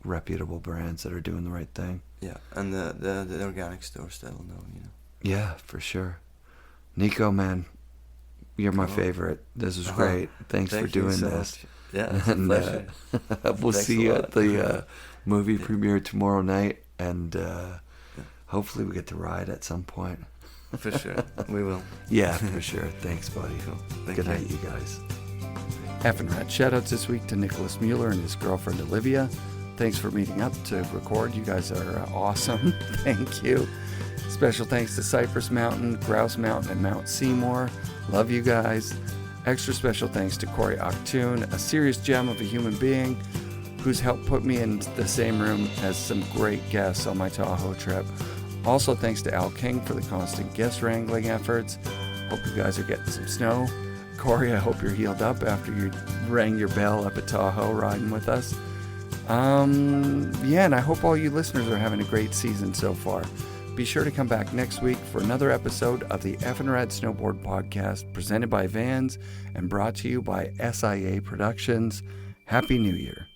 reputable brands that are doing the right thing.
Yeah, and the organic stores that'll know, you know.
Yeah, for sure. Nico, man, you're my favorite. This was great. Thanks for
Thank you
doing
so
this.
much. Yeah, it's a
And
pleasure.
we'll
Thanks
see
a
you
lot.
at the movie premiere tomorrow night, and hopefully we get to ride at some point.
For sure, we will.
Yeah, for sure. Thanks, buddy.
Thank
Good
you.
night, you guys. FNRad shoutouts this week to Nicolas Müller and his girlfriend Olivia. Thanks for meeting up to record. You guys are awesome. Thank you. Special thanks to Cypress Mountain, Grouse Mountain, and Mount Seymour. Love you guys. Extra special thanks to Corey Octoon, a serious gem of a human being who's helped put me in the same room as some great guests on my Tahoe trip. Also thanks to Al King for the constant guest wrangling efforts. Hope you guys are getting some snow. Corey, I hope you're healed up after you rang your bell up at Tahoe riding with us. And I hope all you listeners are having a great season so far. Be sure to come back next week for another episode of the FNRad Snowboard Podcast, presented by Vans and brought to you by SIA Productions. Happy New Year.